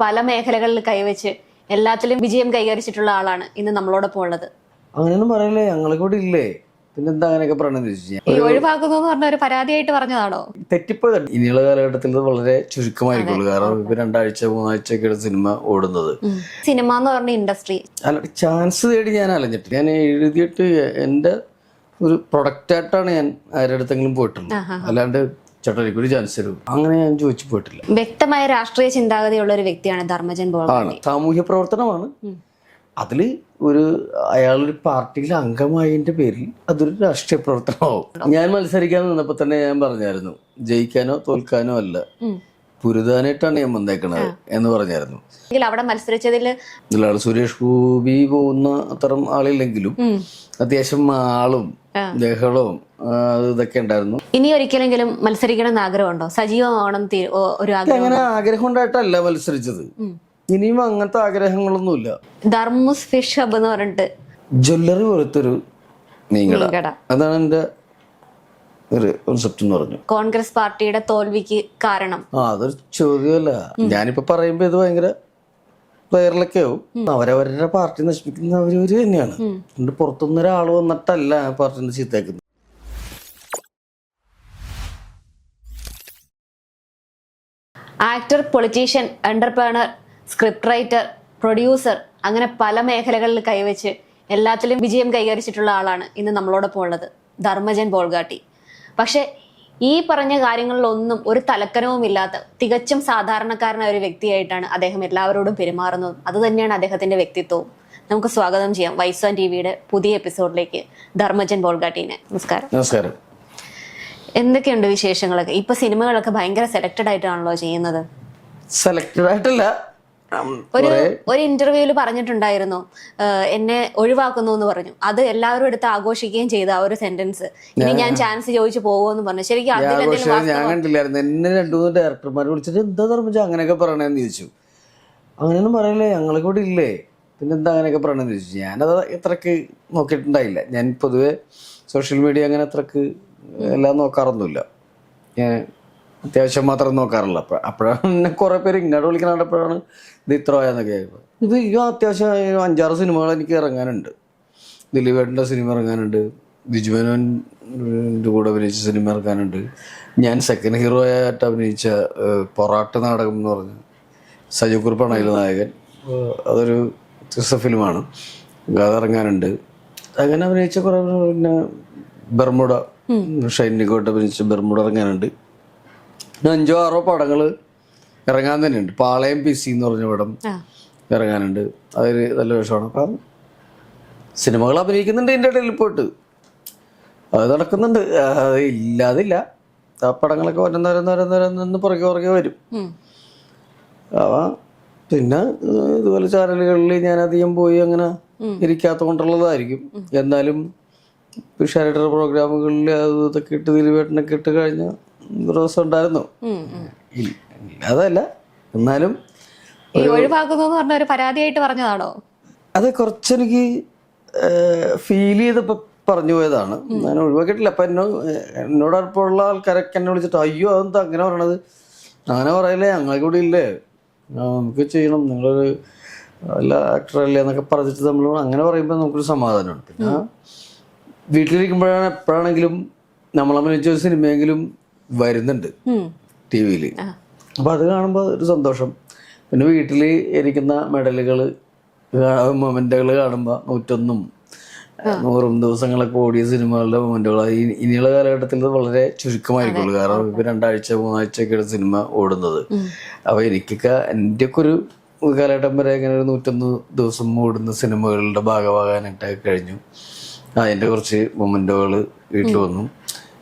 പല മേഖലകളിൽ കൈവച്ച് എല്ലാത്തിലും വിജയം കൈവരിച്ചിട്ടുള്ള ആളാണ് ഇന്ന് നമ്മളോടൊപ്പം ഉള്ളത്. അങ്ങനെയൊന്നും പറയല്ലേ, ഞങ്ങളെ കൂടെ ഇല്ലേ, പിന്നെന്താ അങ്ങനെയൊക്കെ പറയണെന്ന് ചോദിച്ചു. ഈ ഒഴിവാക്കുന്നു എന്ന് പറഞ്ഞ ഒരു പരാതിയായിട്ട് പറഞ്ഞതാണോ? തെറ്റിപ്പോയത് ഇനിയുള്ള കാലഘട്ടത്തിൽ വളരെ ചുരുക്കമായിരിക്കുള്ളൂ. കാരണം ഇപ്പൊ 2 ആഴ്ച 3 ആഴ്ചയൊക്കെയാണ് സിനിമ ഓടുന്നത്. സിനിമ എന്ന് പറഞ്ഞ ഇൻഡസ്ട്രി അല്ല, ചാൻസ് തേടി ഞാൻ അലഞ്ഞിട്ട്, ഞാൻ എഴുതിയിട്ട് എൻ്റെ ഒരു പ്രൊഡക്റ്റായിട്ടാണ് ഞാൻ ആരുടെ അടുത്തെങ്കിലും പോയിട്ടുള്ളത്. അല്ലാണ്ട് ചേട്ടാ എനിക്കൊരു ചാൻസ് തരും അങ്ങനെ ഞാൻ ചോദിച്ചു പോയിട്ടില്ല. വ്യക്തമായ രാഷ്ട്രീയ ചിന്താഗതിയുള്ള ഒരു വ്യക്തിയാണ് ധർമ്മജൻ ബോൾഗാട്ടി. സാമൂഹ്യ പ്രവർത്തനമാണ് അതില്. അയാളൊരു പാർട്ടിയിലെ അംഗമായതിന്റെ പേരിൽ അതൊരു രാഷ്ട്രീയ പ്രവർത്തനമാവും. ഞാൻ മത്സരിക്കാൻ നിന്നപ്പോ തന്നെ ഞാൻ പറഞ്ഞായിരുന്നു, ജയിക്കാനോ തോൽക്കാനോ അല്ല, പുരുതാനായിട്ടാണ് ഞാൻ വന്നേക്കണത് എന്ന് പറഞ്ഞായിരുന്നു. അവിടെ മത്സരിച്ചതില് സുരേഷ് ഗോപി പോകുന്ന അത്തരം ആളില്ലെങ്കിലും അത്യാവശ്യം ആളും ബഹളവും ഇതൊക്കെ ഉണ്ടായിരുന്നു. ഇനി ഒരിക്കലെങ്കിലും മത്സരിക്കണം എന്ന് ആഗ്രഹമുണ്ടോ? സജീവമാവണം ഒരു അങ്ങനെ ആഗ്രഹം ഉണ്ടായിട്ടല്ല മത്സരിച്ചത്. ഇനിയും അങ്ങനത്തെ ആഗ്രഹങ്ങളൊന്നുമില്ല. ധർമ്മൂസ് ഫിഷ് ഹബ് എന്ന് പറഞ്ഞിട്ട് ജ്വല്ലറി പോലത്തൊരു മീൻകട, അതാണ് എന്റെ ഒരു കോൺസെപ്റ്റ് എന്ന് പറഞ്ഞു. കോൺഗ്രസ് പാർട്ടിയുടെ തോൽവിക്ക് കാരണം അതൊരു ചോദ്യമല്ല. ഞാനിപ്പോ പറയുമ്പോ ഇത് ഭയങ്കര വൈറലൊക്കെ ആവും. അവരവരുടെ പാർട്ടി നശിപ്പിക്കുന്ന അവരവര് തന്നെയാണ്. എന്റെ പുറത്തുനിന്ന് ഒരാൾ വന്നിട്ടല്ല പാർട്ടിനെ ചീത്തയാക്കുന്നത്. Actor, politician, entrepreneur, script writer, producer, അങ്ങനെ പല മേഖലകളിൽ കൈവച്ച് എല്ലാത്തിലും വിജയം കൈവരിച്ചിട്ടുള്ള ആളാണ് ഇന്ന് നമ്മളോടൊപ്പം ഉള്ളത്, ധർമ്മജൻ ബോൾഗാട്ടി. പക്ഷെ ഈ പറഞ്ഞ കാര്യങ്ങളിലൊന്നും ഒരു തലക്കനവും ഇല്ലാത്ത തികച്ചും സാധാരണക്കാരനായ ഒരു വ്യക്തിയായിട്ടാണ് അദ്ദേഹം എല്ലാവരോടും പെരുമാറുന്നതും. അത് തന്നെയാണ് അദ്ദേഹത്തിന്റെ വ്യക്തിത്വവും. നമുക്ക് സ്വാഗതം ചെയ്യാം വൈസ് ടിവിയുടെ പുതിയ എപ്പിസോഡിലേക്ക് ധർമ്മജൻ ബോൾഗാട്ടീനെ. നമസ്കാരം. നമസ്കാരം. എന്തൊക്കെയുണ്ട് വിശേഷങ്ങളൊക്കെ? ഇപ്പൊ സിനിമകളൊക്കെ ഭയങ്കര സെലക്റ്റഡ് ആയിട്ടാണല്ലോ ചെയ്യുന്നത്. സെലക്റ്റഡ് ആയിട്ടല്ല, ഒരു ഇന്റർവ്യൂവിൽ പറഞ്ഞിട്ടുണ്ടായിരുന്നു, എന്നെ ഒഴിവാക്കുന്നു എന്ന് പറഞ്ഞു. അത് എല്ലാവരും എടുത്ത് ആഘോഷിക്കുകയും ചെയ്ത ആ ഒരു സെന്റൻസ്, ഇനി ഞാൻ ചാൻസ് ചോദിച്ചു പോകുമെന്ന് പറഞ്ഞു. ശരിക്കും ഞാൻ കണ്ടില്ലായിരുന്നു. എന്നെ 2-3 ഡയറക്ടർമാർ വിളിച്ചിട്ട് എന്താ ധർമ്മജ അങ്ങനെയൊക്കെ പറയണേന്ന് ചോദിച്ചു. അങ്ങനെയൊന്നും പറയല്ലേ, ഞങ്ങളെ കൂടെ ഇല്ലേ, പിന്നെന്താ അങ്ങനെയൊക്കെ പറയണെന്ന് ചോദിച്ചു. ഞാനത് ഇത്രക്ക് നോക്കിയിട്ടുണ്ടായില്ല. ഞാൻ പൊതുവെ സോഷ്യൽ മീഡിയ അങ്ങനെ അത്രക്ക് എല്ലാം നോക്കാറൊന്നുമില്ല. ഞാൻ അത്യാവശ്യം മാത്രം നോക്കാറില്ല. അപ്പോഴാണ് എന്നെ കുറെ പേര് ഇങ്ങോട്ട് വിളിക്കാൻ കണ്ടപ്പോഴാണ് ഇത് ഇത്ര ആയെന്നൊക്കെ ആയിരുന്നു. ഇത് അത്യാവശ്യം 5-6 സിനിമകൾ എനിക്ക് ഇറങ്ങാനുണ്ട്. ദിലീപേട്ടൻ്റെ സിനിമ ഇറങ്ങാനുണ്ട്, ബിജുമേനോൻ്റെ കൂടെ അഭിനയിച്ച സിനിമ ഇറങ്ങാനുണ്ട്. ഞാൻ സെക്കൻഡ് ഹീറോ ആയിട്ട് അഭിനയിച്ച പൊറാട്ട് നാടകം എന്ന് പറഞ്ഞ സജു കുറുപ്പാണ് അതിൽ നായകൻ. അതൊരു ഫിലിമാണ്, അതിറങ്ങാനുണ്ട്. അങ്ങനെ അഭിനയിച്ച കുറെ, പിന്നെ ബർമുഡ, ഷൈനിക്കോട്ട് അഭിനയിച്ച ബർമുഡ ഇറങ്ങാനുണ്ട്. 5-6 പടങ്ങൾ ഇറങ്ങാൻ തന്നെയുണ്ട്. പാളയം PC എന്ന് പറഞ്ഞ പടം ഇറങ്ങാനുണ്ട്. അതൊരു നല്ല വേഷമാണ്. അപ്പം സിനിമകൾ അഭിനയിക്കുന്നുണ്ട് ഇതിൻ്റെ ഇടയിൽ പോയിട്ട്, അത് നടക്കുന്നുണ്ട്. അത് ഇല്ലാതില്ല. ആ പടങ്ങളൊക്കെ ഓരോന്നോരോന്നോരോന്ന് പുറകെ വരും. പിന്നെ ഇതുപോലെ ചാനലുകളിൽ ഞാൻ അധികം പോയി അങ്ങനെ ഇരിക്കാത്ത കൊണ്ടുള്ളതായിരിക്കും. എന്നാലും പിഷാരേറ്റർ പ്രോഗ്രാമുകളിൽ ഇതൊക്കെ ഇട്ട് ദിലീപേട്ടനൊക്കെ ഇട്ട് കഴിഞ്ഞ ദിവസം ഉണ്ടായിരുന്നു. അതല്ല, എന്നാലും ഒഴിവാക്കുന്നു എന്ന് പറഞ്ഞ ഒരു പരാതിയായിട്ട് പറഞ്ഞതാണോ? അത് കുറച്ചെനിക്ക് ഫീൽ ചെയ്തപ്പോ പറഞ്ഞു പോയതാണ്. ഞാൻ ഒഴിവാക്കിയിട്ടില്ല. അപ്പൊ എന്നോട് അടുപ്പമുള്ള ആൾക്കാരൊക്കെ എന്നെ വിളിച്ചിട്ട്, അയ്യോ അതെന്താ അങ്ങനെ പറയണത്, അങ്ങനെ പറയല്ലേ, ഞങ്ങളെ കൂടെ ഇല്ലേ, നമുക്ക് ചെയ്യണം, നിങ്ങളൊരു നല്ല ആക്ടറല്ലേ എന്നൊക്കെ പറഞ്ഞിട്ട് നമ്മൾ അങ്ങനെ പറയുമ്പോൾ നമുക്കൊരു സമാധാനമാണ്. പിന്നെ വീട്ടിലിരിക്കുമ്പോഴാണ് എപ്പോഴാണെങ്കിലും നമ്മൾ അഭിനയിച്ച ഒരു സിനിമയെങ്കിലും വരുന്നുണ്ട് TV-യിൽ. അപ്പോൾ അത് കാണുമ്പോൾ ഒരു സന്തോഷം. പിന്നെ വീട്ടിൽ ഇരിക്കുന്ന മെഡലുകൾ, മൊമെന്റുകൾ കാണുമ്പോൾ 101-ഉം 100-ഉം ദിവസങ്ങളൊക്കെ ഓടിയ സിനിമകളുടെ മൊമെന്റുകൾ ഇനിയുള്ള കാലഘട്ടത്തിൽ വളരെ ചുരുക്കമായിരിക്കുള്ളൂ. കാരണം ഇപ്പൊ 2 ആഴ്ച 3 ആഴ്ചയൊക്കെയാണ് സിനിമ ഓടുന്നത്. അപ്പോൾ എനിക്കൊക്കെ എൻ്റെ ഒക്കെ ഒരു കാലഘട്ടം വരെ ഇങ്ങനെ ഒരു 101 ദിവസം ഓടുന്ന സിനിമകളുടെ ഭാഗമാകാനായിട്ടൊക്കെ കഴിഞ്ഞു. അതിൻ്റെ കുറച്ച് മൊമെന്റുകൾ വീട്ടിൽ വന്നു.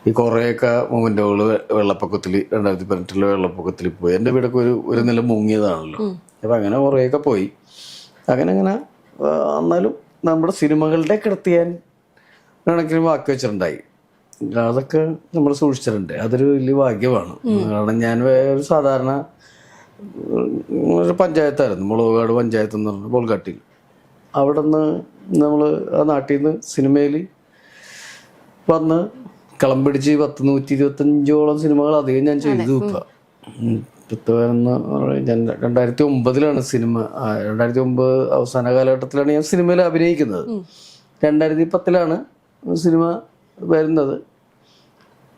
ഈ കുറേയൊക്കെ മൊമെന്റുകൾ വെള്ളപ്പൊക്കത്തിൽ 2018 വെള്ളപ്പൊക്കത്തിൽ പോയി. എൻ്റെ വീടൊക്കെ ഒരു നില മുങ്ങിയതാണല്ലോ. അപ്പം അങ്ങനെ കുറേയൊക്കെ പോയി. അങ്ങനെ എന്നാലും നമ്മുടെ സിനിമകളുടെ കിടത്തിയാൻ കണക്കിന് ബാക്കി വെച്ചിട്ടുണ്ടായി. അതൊക്കെ നമ്മൾ സൂക്ഷിച്ചിട്ടുണ്ട്. അതൊരു വലിയ ഭാഗ്യമാണ്. കാരണം ഞാൻ ഒരു സാധാരണ ഒരു പഞ്ചായത്തായിരുന്നു, മുളകാട് പഞ്ചായത്ത് എന്ന് പറഞ്ഞ ബോൾഗാട്ടിയിൽ. അവിടെ നിന്ന് നമ്മൾ ആ നാട്ടിൽ നിന്ന് സിനിമയിൽ വന്ന് കളം പിടിച്ച് 125 സിനിമകൾ അധികം ഞാൻ ചെയ്തു. ഇപ്പം ഞാൻ 2009 സിനിമ 2009 അവസാന കാലഘട്ടത്തിലാണ് ഞാൻ സിനിമയിൽ അഭിനയിക്കുന്നത്. 2010 സിനിമ വരുന്നത്.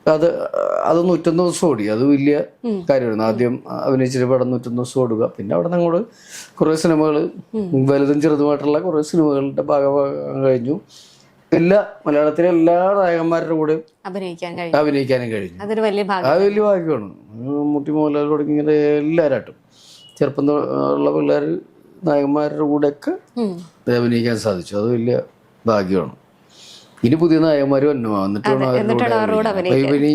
അത് 101 ദിവസം ഓടി. അത് വലിയ കാര്യമായിരുന്നു. ആദ്യം അഭിനയിച്ചിട്ട് പടം 101 ദിവസം ഓടുക. പിന്നെ അവിടെ നിന്ന് അങ്ങോട്ട് കുറേ സിനിമകൾ, വലുതും ചെറുതുമായിട്ടുള്ള കുറേ സിനിമകളുടെ ഭാഗമാകാൻ കഴിഞ്ഞു. മലയാളത്തിലെ എല്ലാ നായകന്മാരുടെ കൂടെ അഭിനയിക്കാനും കഴിഞ്ഞു. അത് വലിയ ഭാഗ്യമാണ്. മമ്മൂട്ടി, മോഹൻലാൽ തുടങ്ങി ഇങ്ങനെ എല്ലാവരായിട്ടും ചെറുപ്പം ഉള്ള പിള്ളേർ നായകന്മാരുടെ കൂടെയൊക്കെ അഭിനയിക്കാൻ സാധിച്ചു. അത് വലിയ ഭാഗ്യമാണ്. ഇനി പുതിയ നായകന്മാർ വന്നിട്ടാണ് ഇനി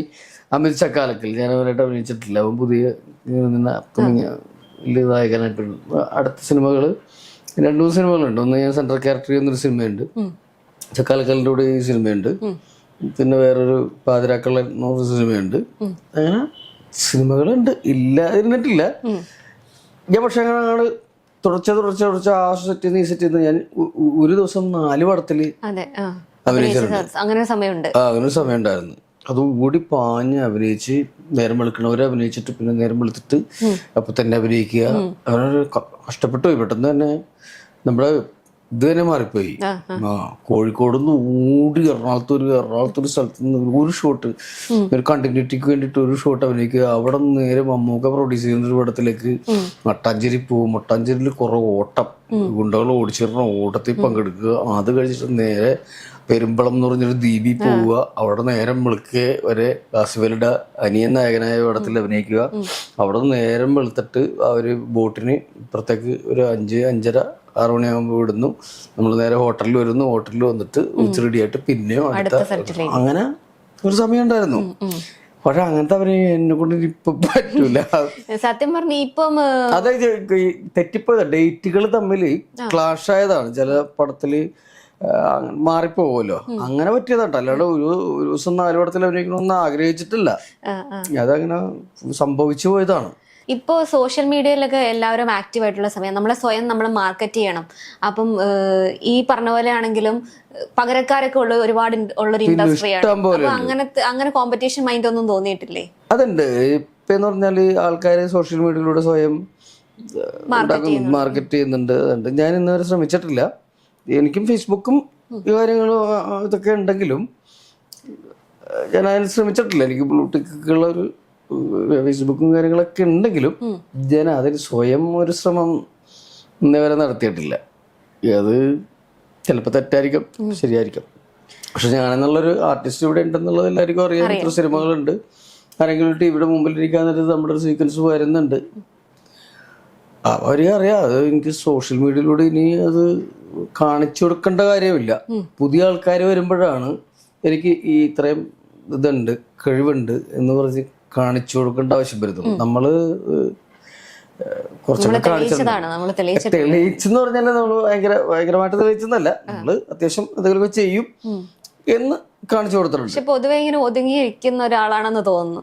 അമിത് ചക്കാലക്കൽ, ഞാൻ അവരായിട്ട് അഭിനയിച്ചിട്ടില്ല. അവൻ പുതിയ നായകനായിട്ട് അടുത്ത സിനിമകൾ 2-3 സിനിമകളുണ്ട്. ഒന്ന് ഞാൻ സെൻട്രൽ ക്യാരക്ടർ ചെയ്യുന്നൊരു സിനിമയുണ്ട്, ചക്കാലക്കലിൻ്റെ കൂടെ ഈ സിനിമയുണ്ട്. പിന്നെ വേറൊരു പാതിരാക്കള സിനിമയുണ്ട്. അങ്ങനെ സിനിമകളുണ്ട്, ഇല്ലാതിരുന്നിട്ടില്ല ഞാൻ. പക്ഷെ അങ്ങനെ തുടർച്ച ആ സെറ്റ് ഈ സെറ്റ് ചെയ്യുന്ന ഞാൻ ഒരു ദിവസം 4 പടത്തില് അങ്ങനെ ഒരു സമയം ഉണ്ടായിരുന്നു. അത് ഓടി പാഞ്ഞ് അഭിനയിച്ച് നേരം വെളുക്കണവരെ അഭിനയിച്ചിട്ട് പിന്നെ നേരം വെളുത്തിട്ട് അപ്പൊ തന്നെ അഭിനയിക്കുക. അങ്ങനെ കഷ്ടപ്പെട്ടു പോയി. പെട്ടെന്ന് തന്നെ നമ്മുടെ ഇത് തന്നെ മാറിപ്പോയി. കോഴിക്കോട് നിന്ന് ഓടി എറണാകുളത്തൊരു സ്ഥലത്ത് നിന്ന് ഒരു ഷോട്ട്, ഒരു കണ്ടിന്യൂറ്റിക്ക് വേണ്ടിയിട്ട് ഒരു ഷോട്ട് അഭിനയിക്കുക. അവിടെ നിന്ന് നേരെ മമ്മൂക്ക പ്രൊഡ്യൂസ് ചെയ്യുന്ന ഒരു പടത്തിലേക്ക് മട്ടാഞ്ചേരി പോകും. മട്ടാഞ്ചേരിയിൽ കുറെ ഓട്ടം, ഗുണ്ടകൾ ഓടിച്ചിരുന്ന ഓട്ടത്തിൽ പങ്കെടുക്കുക. അത് കഴിച്ചിട്ട് നേരെ പെരുമ്പളം എന്ന് പറഞ്ഞൊരു ദ്വീപിൽ പോവുക. അവിടെ നേരം വെളുക്കെ വരെ ആസിഫലിയുടെ അനിയൻ നായകനായ പടത്തിൽ അഭിനയിക്കുക. അവിടെ നേരം വെളുത്തിട്ട് അവര് ബോട്ടിന് ഇപ്പുറത്തേക്ക് ഒരു 5-5:30-6 മണിയാകുമ്പോൾ വിടുന്നു. നമ്മൾ നേരെ ഹോട്ടലിൽ വരുന്നു. ഹോട്ടലിൽ വന്നിട്ട് ഉച്ച റെഡിയായിട്ട് പിന്നെയും അങ്ങനെ ഒരു സമയം ഉണ്ടായിരുന്നു. പക്ഷെ അങ്ങനത്തെ അവര് എന്നെ കൊണ്ട് ഇപ്പൊ പറ്റൂല. സത്യം പറഞ്ഞ ഇപ്പം അതായത് തെറ്റിപ്പോയത് ഡേറ്റുകൾ തമ്മിൽ ക്ലാഷ് ആയതാണ്. ചില പടത്തില് മാറിപ്പോവല്ലോ, അങ്ങനെ പറ്റിയതാട്ടോ. അല്ലാണ്ട് ഒരു ദിവസം 4 പടത്തിൽ അഭിനയിക്കണമെന്ന് ആഗ്രഹിച്ചിട്ടില്ല. അതങ്ങനെ സംഭവിച്ചു പോയതാണ്. ഇപ്പോൾ സോഷ്യൽ മീഡിയയിലൊക്കെ എല്ലാവരും ആക്റ്റീവ് ആയിട്ടുള്ള സമയം, നമ്മൾ മാർക്കറ്റ് ചെയ്യണം. അപ്പം ഈ പറഞ്ഞ പോലെ ആണെങ്കിലും പകരക്കാരൊക്കെ ഒരുപാട് ഉള്ളൊരു ഇൻഡസ്ട്രിയാണ്. അങ്ങനെ കോമ്പറ്റീഷൻ മൈൻഡ് ഒന്നും തോന്നിയിട്ടില്ലേ? അതുണ്ട്. ഇപ്പെന്ന് പറഞ്ഞാല് ആൾക്കാര് സോഷ്യൽ മീഡിയയിലൂടെ സ്വയം മാർക്കറ്റ് ചെയ്യുന്നുണ്ട്. ഞാൻ ഇന്നുവരെ ശ്രമിച്ചിട്ടില്ല. എനിക്കും ഫേസ്ബുക്കും ഈ കാര്യങ്ങളും ഇതൊക്കെ ഉണ്ടെങ്കിലും ഞാൻ അതിന് ശ്രമിച്ചിട്ടില്ല. എനിക്ക് ബ്ലൂടിക്കുള്ളൊരു ഫേസ്ബുക്കും കാര്യങ്ങളൊക്കെ ഉണ്ടെങ്കിലും ഞാൻ അതിന് സ്വയം ഒരു ശ്രമം ഇന്നേവരെ നടത്തിയിട്ടില്ല. അത് ചിലപ്പോൾ തെറ്റായിരിക്കും, ശരിയായിരിക്കും. പക്ഷെ ഞാനെന്നുള്ളൊരു ആർട്ടിസ്റ്റ് ഇവിടെ ഉണ്ടെന്നുള്ളത് എല്ലാവർക്കും അറിയാം. ഇത്ര സിനിമകളുണ്ട്. ആരെങ്കിലും ടിവിയുടെ മുമ്പിലിരിക്കാൻ നേരത്ത് നമ്മുടെ ഒരു സീക്വൻസ് വരുന്നുണ്ട്. അവരറിയാം. അത് എനിക്ക് സോഷ്യൽ മീഡിയയിലൂടെ ഇനി അത് കാണിച്ചു കൊടുക്കേണ്ട കാര്യമില്ല. പുതിയ ആൾക്കാർ വരുമ്പോഴാണ് എനിക്ക് ഈ ഇത്രയും ഇതുണ്ട്, കഴിവുണ്ട് എന്ന് പറഞ്ഞ് കാണിച്ചു കൊടുക്കേണ്ട ആവശ്യം വരുന്നത്. നമ്മള് കുറച്ചൊക്കെ തെളിയിച്ചെന്ന് പറഞ്ഞാൽ നമ്മള് ഭയങ്കരമായിട്ട് തെളിയിച്ചെന്നല്ല, നമ്മള് അത്യാവശ്യം എന്തെങ്കിലുമൊക്കെ ചെയ്യും എന്ന് കാണിച്ചു കൊടുത്തിട്ടുണ്ട്. പക്ഷെ പൊതുവെ ഇങ്ങനെ ഒതുങ്ങിയിരിക്കുന്ന ഒരാളാണെന്ന് തോന്നുന്നു.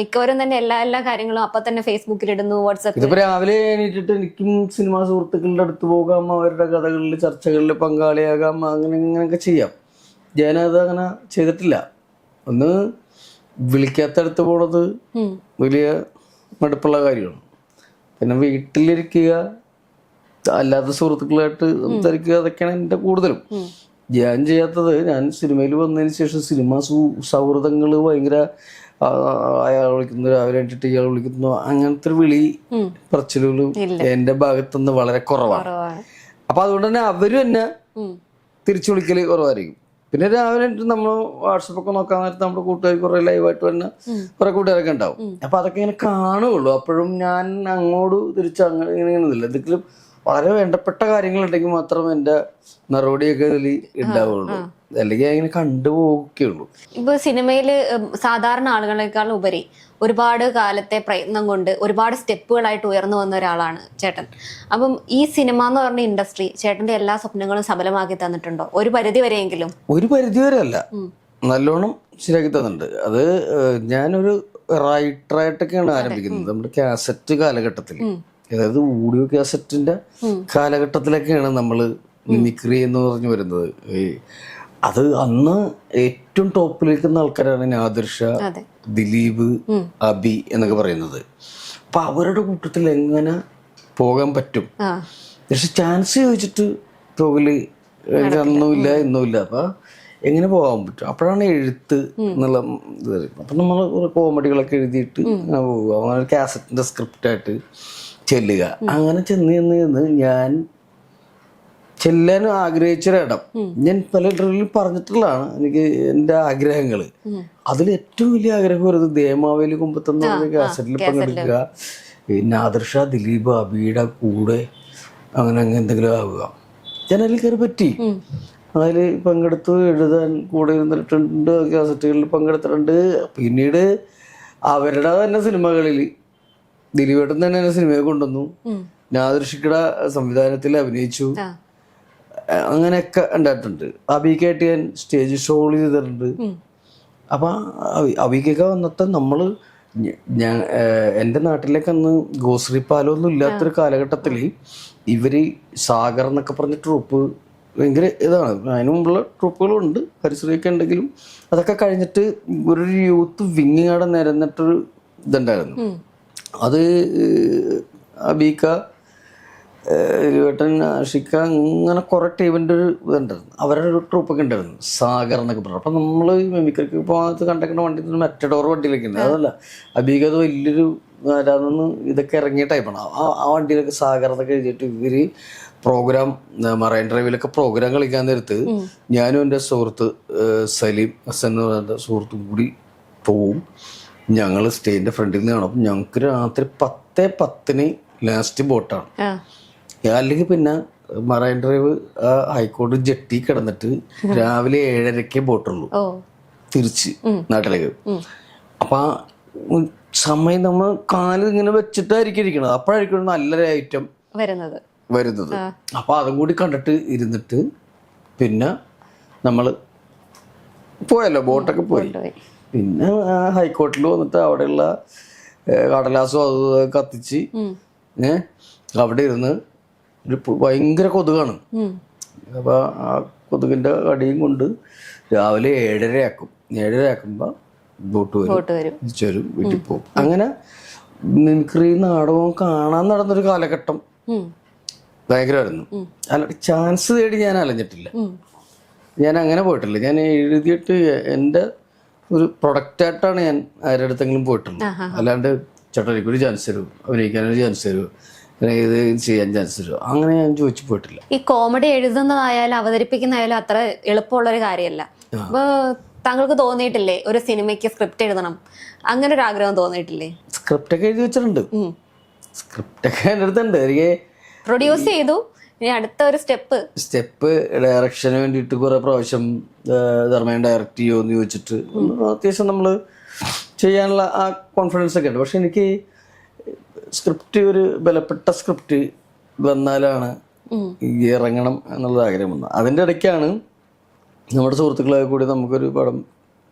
മിക്കവരും തന്നെ എല്ലാ കാര്യങ്ങളും അപ്പൊ തന്നെ ഫേസ്ബുക്കിൽ ഇടുന്നു, വാട്സാപ്പിൽ. ഇതിപ്പോ രാവിലെ എണീറ്റിട്ട് എനിക്കും സിനിമാ സുഹൃത്തുക്കളുടെ അടുത്ത് പോകാം, അവരുടെ കഥകളിൽ ചർച്ചകളിൽ പങ്കാളിയാകാം, അങ്ങനെയൊക്കെ ചെയ്യാം. ഞാനത് അങ്ങനെ ചെയ്തിട്ടില്ല. ഒന്ന് വിളിക്കാത്തടുത്ത് പോണത് വലിയ മടുപ്പുള്ള കാര്യമാണ്. പിന്നെ വീട്ടിലിരിക്കുക, അല്ലാത്ത സുഹൃത്തുക്കളായിട്ട് സംസാരിക്കുക, അതൊക്കെയാണ് എൻ്റെ കൂടുതലും. ഞാൻ ചെയ്യാത്തത്, ഞാൻ സിനിമയിൽ വന്നതിന് ശേഷം സിനിമാ സൗഹൃദങ്ങൾ ഭയങ്കര, അയാൾ വിളിക്കുന്നു, രാവിലെ എണീറ്റിട്ട് ഇയാൾ വിളിക്കുന്നു, അങ്ങനത്തെ ഒരു വിളി പറച്ചിലുകളും എൻ്റെ ഭാഗത്തുനിന്ന് വളരെ കുറവാണ്. അപ്പൊ അതുകൊണ്ട് തന്നെ അവരും എന്നെ തിരിച്ചു വിളിക്കല് കുറവായിരിക്കും. പിന്നെ രാവിലെ നമ്മൾ വാട്സപ്പൊക്കെ നോക്കാൻ നേരത്തെ നമ്മുടെ കൂട്ടുകാർ കുറെ ലൈവായിട്ട് തന്നെ കുറെ കൂട്ടുകാരൊക്കെ ഉണ്ടാവും. അപ്പൊ അതൊക്കെ ഇങ്ങനെ കാണുകയുള്ളൂ. അപ്പോഴും ഞാൻ അങ്ങോട്ട് തിരിച്ച് അങ്ങനെ ഇങ്ങനെയൊന്നുമില്ല. എന്തെങ്കിലും വളരെ വേണ്ടപ്പെട്ട കാര്യങ്ങളുണ്ടെങ്കിൽ മാത്രം എൻ്റെ നടപടിയൊക്കെ ഇതിൽ ഉണ്ടാവുള്ളൂ. അല്ലെങ്കിൽ അങ്ങനെ കണ്ടുപോകുകയുള്ളൂ. ഇപ്പൊ സിനിമയില് സാധാരണ ആളുകളെക്കാൾ ഉപരി ഒരുപാട് കാലത്തെ പ്രയത്നം കൊണ്ട് ഒരുപാട് സ്റ്റെപ്പുകളായിട്ട് ഉയർന്നു വന്ന ഒരാളാണ് ചേട്ടൻ. അപ്പം ഈ സിനിമ എന്ന് പറഞ്ഞ ഇൻഡസ്ട്രി ചേട്ടന്റെ എല്ലാ സ്വപ്നങ്ങളും സഫലമാക്കി തന്നിട്ടുണ്ടോ? ഒരു പരിധി വരെയെങ്കിലും? ഒരു പരിധി വരെ അല്ല, നല്ലോണം ശരിയാക്കി തന്നിട്ടുണ്ട്. അത് ഞാനൊരു റൈറ്ററായിട്ടൊക്കെയാണ് ആരംഭിക്കുന്നത് നമ്മുടെ കാസറ്റ് കാലഘട്ടത്തിൽ. അതായത് ഓഡിയോ കാസറ്റിന്റെ കാലഘട്ടത്തിലൊക്കെയാണ് നമ്മൾ മിമിക്രി എന്ന് പറഞ്ഞു വരുന്നത്. അത് അന്ന് ഏറ്റവും ടോപ്പിൽ നിൽക്കുന്ന ആൾക്കാരാണ് നാദിർ ഷാ, ദിലീപ്, അബി എന്നൊക്കെ പറയുന്നത്. അപ്പൊ അവരുടെ കൂട്ടത്തിൽ എങ്ങനെ പോകാൻ പറ്റും? പക്ഷെ ചാൻസ് ചോദിച്ചിട്ട് പോകല് അന്നുമില്ല ഇന്നുമില്ല. അപ്പൊ എങ്ങനെ പോകാൻ പറ്റും? അപ്പോഴാണ് എഴുത്ത് എന്നുള്ള ഇത്. അപ്പൊ നമ്മൾ കോമഡികളൊക്കെ എഴുതിയിട്ട് അങ്ങനെ പോവുക, അങ്ങനെ കാസറ്റിന്റെ സ്ക്രിപ്റ്റായിട്ട് ചെല്ലുക. അങ്ങനെ ചെന്ന് ഞാൻ ചെല്ലാൻ ആഗ്രഹിച്ചൊരിടം ഞാൻ പല ഇന്റർവ്യൂവിൽ പറഞ്ഞിട്ടുള്ളതാണ്. എനിക്ക് എൻ്റെ ആഗ്രഹങ്ങൾ, അതിൽ ഏറ്റവും വലിയ ആഗ്രഹം വരുന്നത് ദേമാവേലി കുമ്പത്തെന്ന് പറഞ്ഞ കാസറ്റിൽ പങ്കെടുക്കുക, നാദിർഷ, ദിലീപ്, അബിയുടെ കൂടെ അങ്ങനെ എന്തെങ്കിലും ആവുക. ഞാൻ അതിൽ കയറി പറ്റി, അതിൽ പങ്കെടുത്തു, എഴുതാൻ കൂടെ ഇരുന്നിട്ടുണ്ട്, കാസറ്റുകളിൽ പങ്കെടുത്തിട്ടുണ്ട്. പിന്നീട് അവരുടെ തന്നെ സിനിമകളിൽ ദിലീപേട്ടൻ തന്നെ എന്നെ സിനിമയെ കൊണ്ടുവന്നു, നാദിർഷയുടെ സംവിധാനത്തിൽ അഭിനയിച്ചു, അങ്ങനെയൊക്കെ ഉണ്ടായിട്ടുണ്ട്. അബിക്കായിട്ട് ഞാൻ സ്റ്റേജ് ഷോകൾ ചെയ്തിട്ടുണ്ട്. അപ്പൊ അബിക്കൊക്കെ വന്നിട്ട് നമ്മള് എൻ്റെ നാട്ടിലേക്ക് അന്ന് ഗോശ്രീ പാലമൊന്നും ഇല്ലാത്തൊരു കാലഘട്ടത്തിൽ ഇവര് സാഗർ എന്നൊക്കെ പറഞ്ഞ ട്രൂപ്പ് ഭയങ്കര ഇതാണ്. അതിന് മുമ്പുള്ള ട്രൂപ്പുകളുണ്ട്, പരിസരമൊക്കെ ഉണ്ടെങ്കിലും അതൊക്കെ കഴിഞ്ഞിട്ട് ഒരു യൂത്ത് വിങ്ങിങ്ങാടെ നിരന്നിട്ടൊരു ഇതുണ്ടായിരുന്നു. അത് അബീക്ക, ഇരുവേട്ടൻ, ആഷിക്ക, അങ്ങനെ കുറെ ടീമിൻ്റെ ഒരു ഇതുണ്ടായിരുന്നു. അവരുടെ ഒരു ട്രൂപ്പൊക്കെ ഉണ്ടായിരുന്നു, സാഗർ എന്നൊക്കെ പറഞ്ഞു. അപ്പം നമ്മൾ മിമിക്രിക്ക് പോകാത്ത കണ്ടേക്കുന്ന വണ്ടി മെറ്റഡോർ വണ്ടിയിലൊക്കെ ഉണ്ട്. അതല്ല, അബീക അത് വലിയൊരു ആരാന്ന് ഇതൊക്കെ ഇറങ്ങിയ ടൈപ്പാണ്. ആ വണ്ടിയിലൊക്കെ സാഗർ എന്നൊക്കെ എഴുതിയിട്ട് ഇവര് പ്രോഗ്രാം മറൈൻ ഡ്രൈവിലൊക്കെ പ്രോഗ്രാം കളിക്കാൻ നേരത്ത് ഞാനും എൻ്റെ സുഹൃത്ത് സലീം ഹസൻ എന്ന് പറയുന്ന സുഹൃത്തും കൂടി പോവും. ഞങ്ങൾ സ്റ്റേജിൻ്റെ ഫ്രണ്ടിൽ നിന്ന് കാണും. ഞങ്ങൾക്ക് രാത്രി 10:10 ലാസ്റ്റ് ബോട്ടാണ്. അല്ലെങ്കിൽ പിന്നെ മറൈൻ ഡ്രൈവ് ഹൈക്കോടതി ജെട്ടി കിടന്നിട്ട് രാവിലെ 7:30 ബോട്ടുള്ളൂ തിരിച്ച് നാട്ടിലേക്ക്. അപ്പൊ സമയം നമ്മൾ കാല് ഇങ്ങനെ വെച്ചിട്ടായിരിക്കും ഇരിക്കണത്. അപ്പോഴായിരിക്കും നല്ലൊരു ഐറ്റം വരുന്നത്. അപ്പൊ അതും കൂടി കണ്ടിട്ട് ഇരുന്നിട്ട് പിന്നെ നമ്മള് പോയല്ലോ, ബോട്ടൊക്കെ പോയി. പിന്നെ ഹൈക്കോർട്ടിൽ വന്നിട്ട് അവിടെയുള്ള കടലാസും അത് കത്തിച്ച് അവിടെ ഇരുന്ന് ഒരു ഭയങ്കര കൊതുകാണ്. അപ്പൊ ആ കൊതുകിന്റെ കടിയും കൊണ്ട് രാവിലെ 7:30 ആക്കും. 7:30 ആക്കുമ്പോ ബോട്ട് വരും, തിരിച്ചുവരും, വീട്ടിൽ പോകും. അങ്ങനെ മിമിക്രി നാടകവും കാണാൻ നടന്നൊരു കാലഘട്ടം ഭയങ്കരമായിരുന്നു. അല്ല, ചാൻസ് തേടി ഞാൻ അലഞ്ഞിട്ടില്ല, ഞാൻ അങ്ങനെ പോയിട്ടില്ല. ഞാൻ എഴുതിയിട്ട് എൻ്റെ ഒരു പ്രൊഡക്റ്റായിട്ടാണ് ഞാൻ ആരുടെ അടുത്തെങ്കിലും പോയിട്ടുള്ളൂ. അല്ലാണ്ട് ചേട്ടാ എനിക്കൊരു ചാൻസ് തരൂ, അഭിനയിക്കാനൊരു ചാൻസ് തരൂ, ഇത് ചെയ്യാൻ ചാൻസ് തരുമോ, അങ്ങനെ ഞാൻ ചോദിച്ചു പോയിട്ടില്ല. ഈ കോമഡി എഴുതുന്നതായാലും അവതരിപ്പിക്കുന്നതായാലും അത്ര എളുപ്പമുള്ളൊരു കാര്യമല്ല. അപ്പൊ താങ്കൾക്ക് തോന്നിയിട്ടില്ലേ ഒരു സിനിമയ്ക്ക് സ്ക്രിപ്റ്റ് എഴുതണം, അങ്ങനെ ഒരു ആഗ്രഹം തോന്നിയിട്ടില്ലേ? സ്ക്രിപ്റ്റൊക്കെ എഴുതി വെച്ചിട്ടുണ്ട്, സ്ക്രിപ്റ്റൊക്കെ എൻ്റെ അടുത്തുണ്ട്. എനിക്ക് പ്രൊഡ്യൂസ് ചെയ്തു, ഇനി അടുത്ത ഒരു സ്റ്റെപ്പ് ഡയറക്ഷന് വേണ്ടിയിട്ട് കുറെ പ്രാവശ്യം ധർമ്മേൻ ഡയറക്റ്റ് ചെയ്യുമോ എന്ന് ചോദിച്ചിട്ട് അത്യാവശ്യം നമ്മൾ ചെയ്യാനുള്ള ആ കോൺഫിഡൻസ് ഒക്കെ ഉണ്ട്. പക്ഷെ എനിക്ക് സ്ക്രിപ്റ്റ്, ഒരു ബലപ്പെട്ട സ്ക്രിപ്റ്റ് വന്നാലാണ് ഇറങ്ങണം എന്നുള്ള ആഗ്രഹം വന്നത്. അതിൻ്റെ ഇടയ്ക്കാണ് നമ്മുടെ സുഹൃത്തുക്കളെ കൂടി നമുക്കൊരു പടം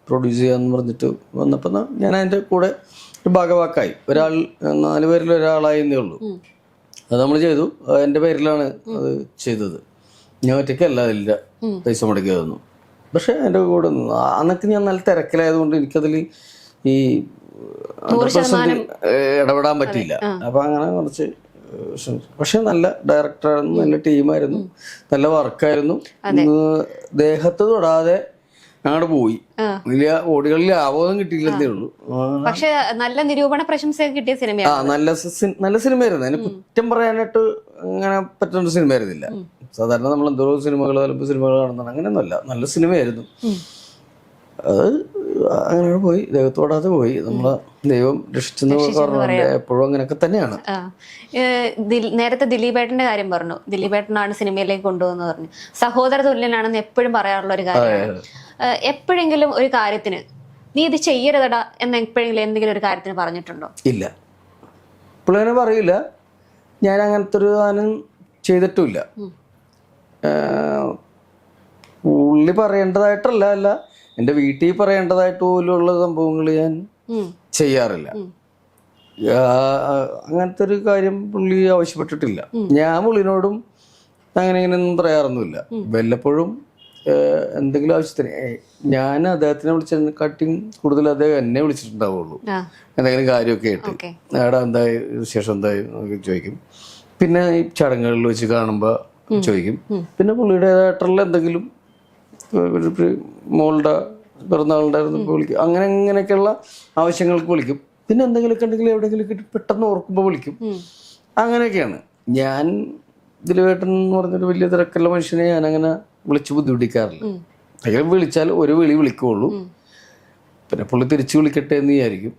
പ്രൊഡ്യൂസ് ചെയ്യാമെന്ന് പറഞ്ഞിട്ട് വന്നപ്പോൾ ഞാൻ അതിൻ്റെ കൂടെ ഒരു ഭാഗവാക്കായി. 4 പേരിൽ ഒരാളായി എന്നേ ഉള്ളൂ. അത് നമ്മൾ ചെയ്തു, എൻ്റെ പേരിലാണ് അത് ചെയ്തത്. ഞാൻ ഒറ്റയ്ക്കല്ല അതില്ല പൈസ മുടക്കി തന്നു. പക്ഷെ എൻ്റെ കൂടെ അന്നൊക്കെ ഞാൻ നല്ല തിരക്കിലായതുകൊണ്ട് എനിക്കതിൽ ഈ 100% ഇടപെടാൻ പറ്റിയില്ല. അപ്പൊ അങ്ങനെ കുറച്ച്, പക്ഷെ നല്ല ഡയറക്ടറായിരുന്നു, നല്ല ടീമായിരുന്നു, നല്ല വർക്കായിരുന്നു. ദേഹത്ത് തൊടാതെ അങ്ങോട്ട് പോയി. വലിയ കോടികളിൽ ആവോന്നും കിട്ടിയില്ലെന്നേ ഉള്ളൂ. പക്ഷെ നല്ല നിരൂപണ പ്രശംസ കിട്ടിയ സിനിമയാണ്. നല്ല സിനിമയായിരുന്നു. അതിന് കുറ്റം പറയാനായിട്ട് അങ്ങനെ പറ്റുന്ന സിനിമയായിരുന്നില്ല. സാധാരണ നമ്മൾ എന്തോ സിനിമകൾ കാണുന്നതാണ്, അങ്ങനെയൊന്നുമല്ല, നല്ല സിനിമയായിരുന്നു. അത് അങ്ങനെ പോയി, ദൈവത്തോടാതെ പോയി. നമ്മളെ ദൈവം രക്ഷിച്ചെന്ന് പറഞ്ഞ എപ്പോഴും അങ്ങനെയൊക്കെ തന്നെയാണ്. നേരത്തെ ദിലീപേട്ടന്റെ കാര്യം പറഞ്ഞു, ദിലീപേട്ടനാണ് സിനിമയിലേക്ക് കൊണ്ടുപോകുന്നത് പറഞ്ഞു. സഹോദര തുല്യനാണെന്ന് എപ്പോഴും പറയാറുള്ള ഒരു കാര്യമാണ്. എപ്പോഴെങ്കിലും ഒരു കാര്യത്തിന് നീ ഇത് ചെയ്യരുതടാ എന്ന് എപ്പോഴെങ്കിലും എന്തെങ്കിലും ഒരു കാര്യത്തിന് പറഞ്ഞിട്ടുണ്ടോ? ഇല്ല, ഇപ്പോഴങ്ങനെ പറയില്ല. ഞാൻ അങ്ങനത്തെ ഒരു സാധനം ചെയ്തിട്ടുമില്ല. പുള്ളി പറയേണ്ടതായിട്ടല്ല, എൻ്റെ വീട്ടിൽ പറയേണ്ടതായിട്ട് പോലുള്ള സംഭവങ്ങൾ ഞാൻ ചെയ്യാറില്ല. അങ്ങനത്തെ ഒരു കാര്യം പുള്ളി ആവശ്യപ്പെട്ടിട്ടില്ല. ഞാൻ പുള്ളിനോടും അങ്ങനെ ഇങ്ങനെയൊന്നും പറയാറൊന്നുമില്ല. വല്ലപ്പോഴും എന്തെങ്കിലും ആവശ്യത്തിന് ഞാൻ അദ്ദേഹത്തിനെ വിളിച്ചതിനെക്കാട്ടിയും കൂടുതൽ അദ്ദേഹം എന്നെ വിളിച്ചിട്ടുണ്ടാവുള്ളൂ എന്തെങ്കിലും കാര്യമൊക്കെ ആയിട്ട്. അവിടെ എന്തായി വിശേഷം എന്തായി ചോദിക്കും. പിന്നെ ഈ ചടങ്ങുകളിൽ വെച്ച് കാണുമ്പോൾ ചോദിക്കും. പിന്നെ പുള്ളിയുടേതായിട്ടുള്ള എന്തെങ്കിലും മോളുടെ പിറന്നാളുടെ വിളിക്കും. അങ്ങനെയൊക്കെയുള്ള ആവശ്യങ്ങൾക്ക് വിളിക്കും. പിന്നെ എന്തെങ്കിലുമൊക്കെ ഉണ്ടെങ്കിൽ എവിടെയെങ്കിലും പെട്ടെന്ന് ഓർക്കുമ്പോൾ വിളിക്കും. അങ്ങനെയൊക്കെയാണ്. ഞാൻ ദിലീപേട്ടൻ എന്ന് പറഞ്ഞൊരു വലിയ തിരക്കുള്ള മനുഷ്യനെ ഞാനങ്ങനെ വിളിച്ച് ബുദ്ധിമുട്ടിക്കാറില്ല. അങ്ങനെ വിളിച്ചാൽ ഒരു വിളി വിളിക്കുള്ളൂ. പിന്നെ പുള്ളി തിരിച്ചു വിളിക്കട്ടെ എന്ന് വിചാരിക്കും.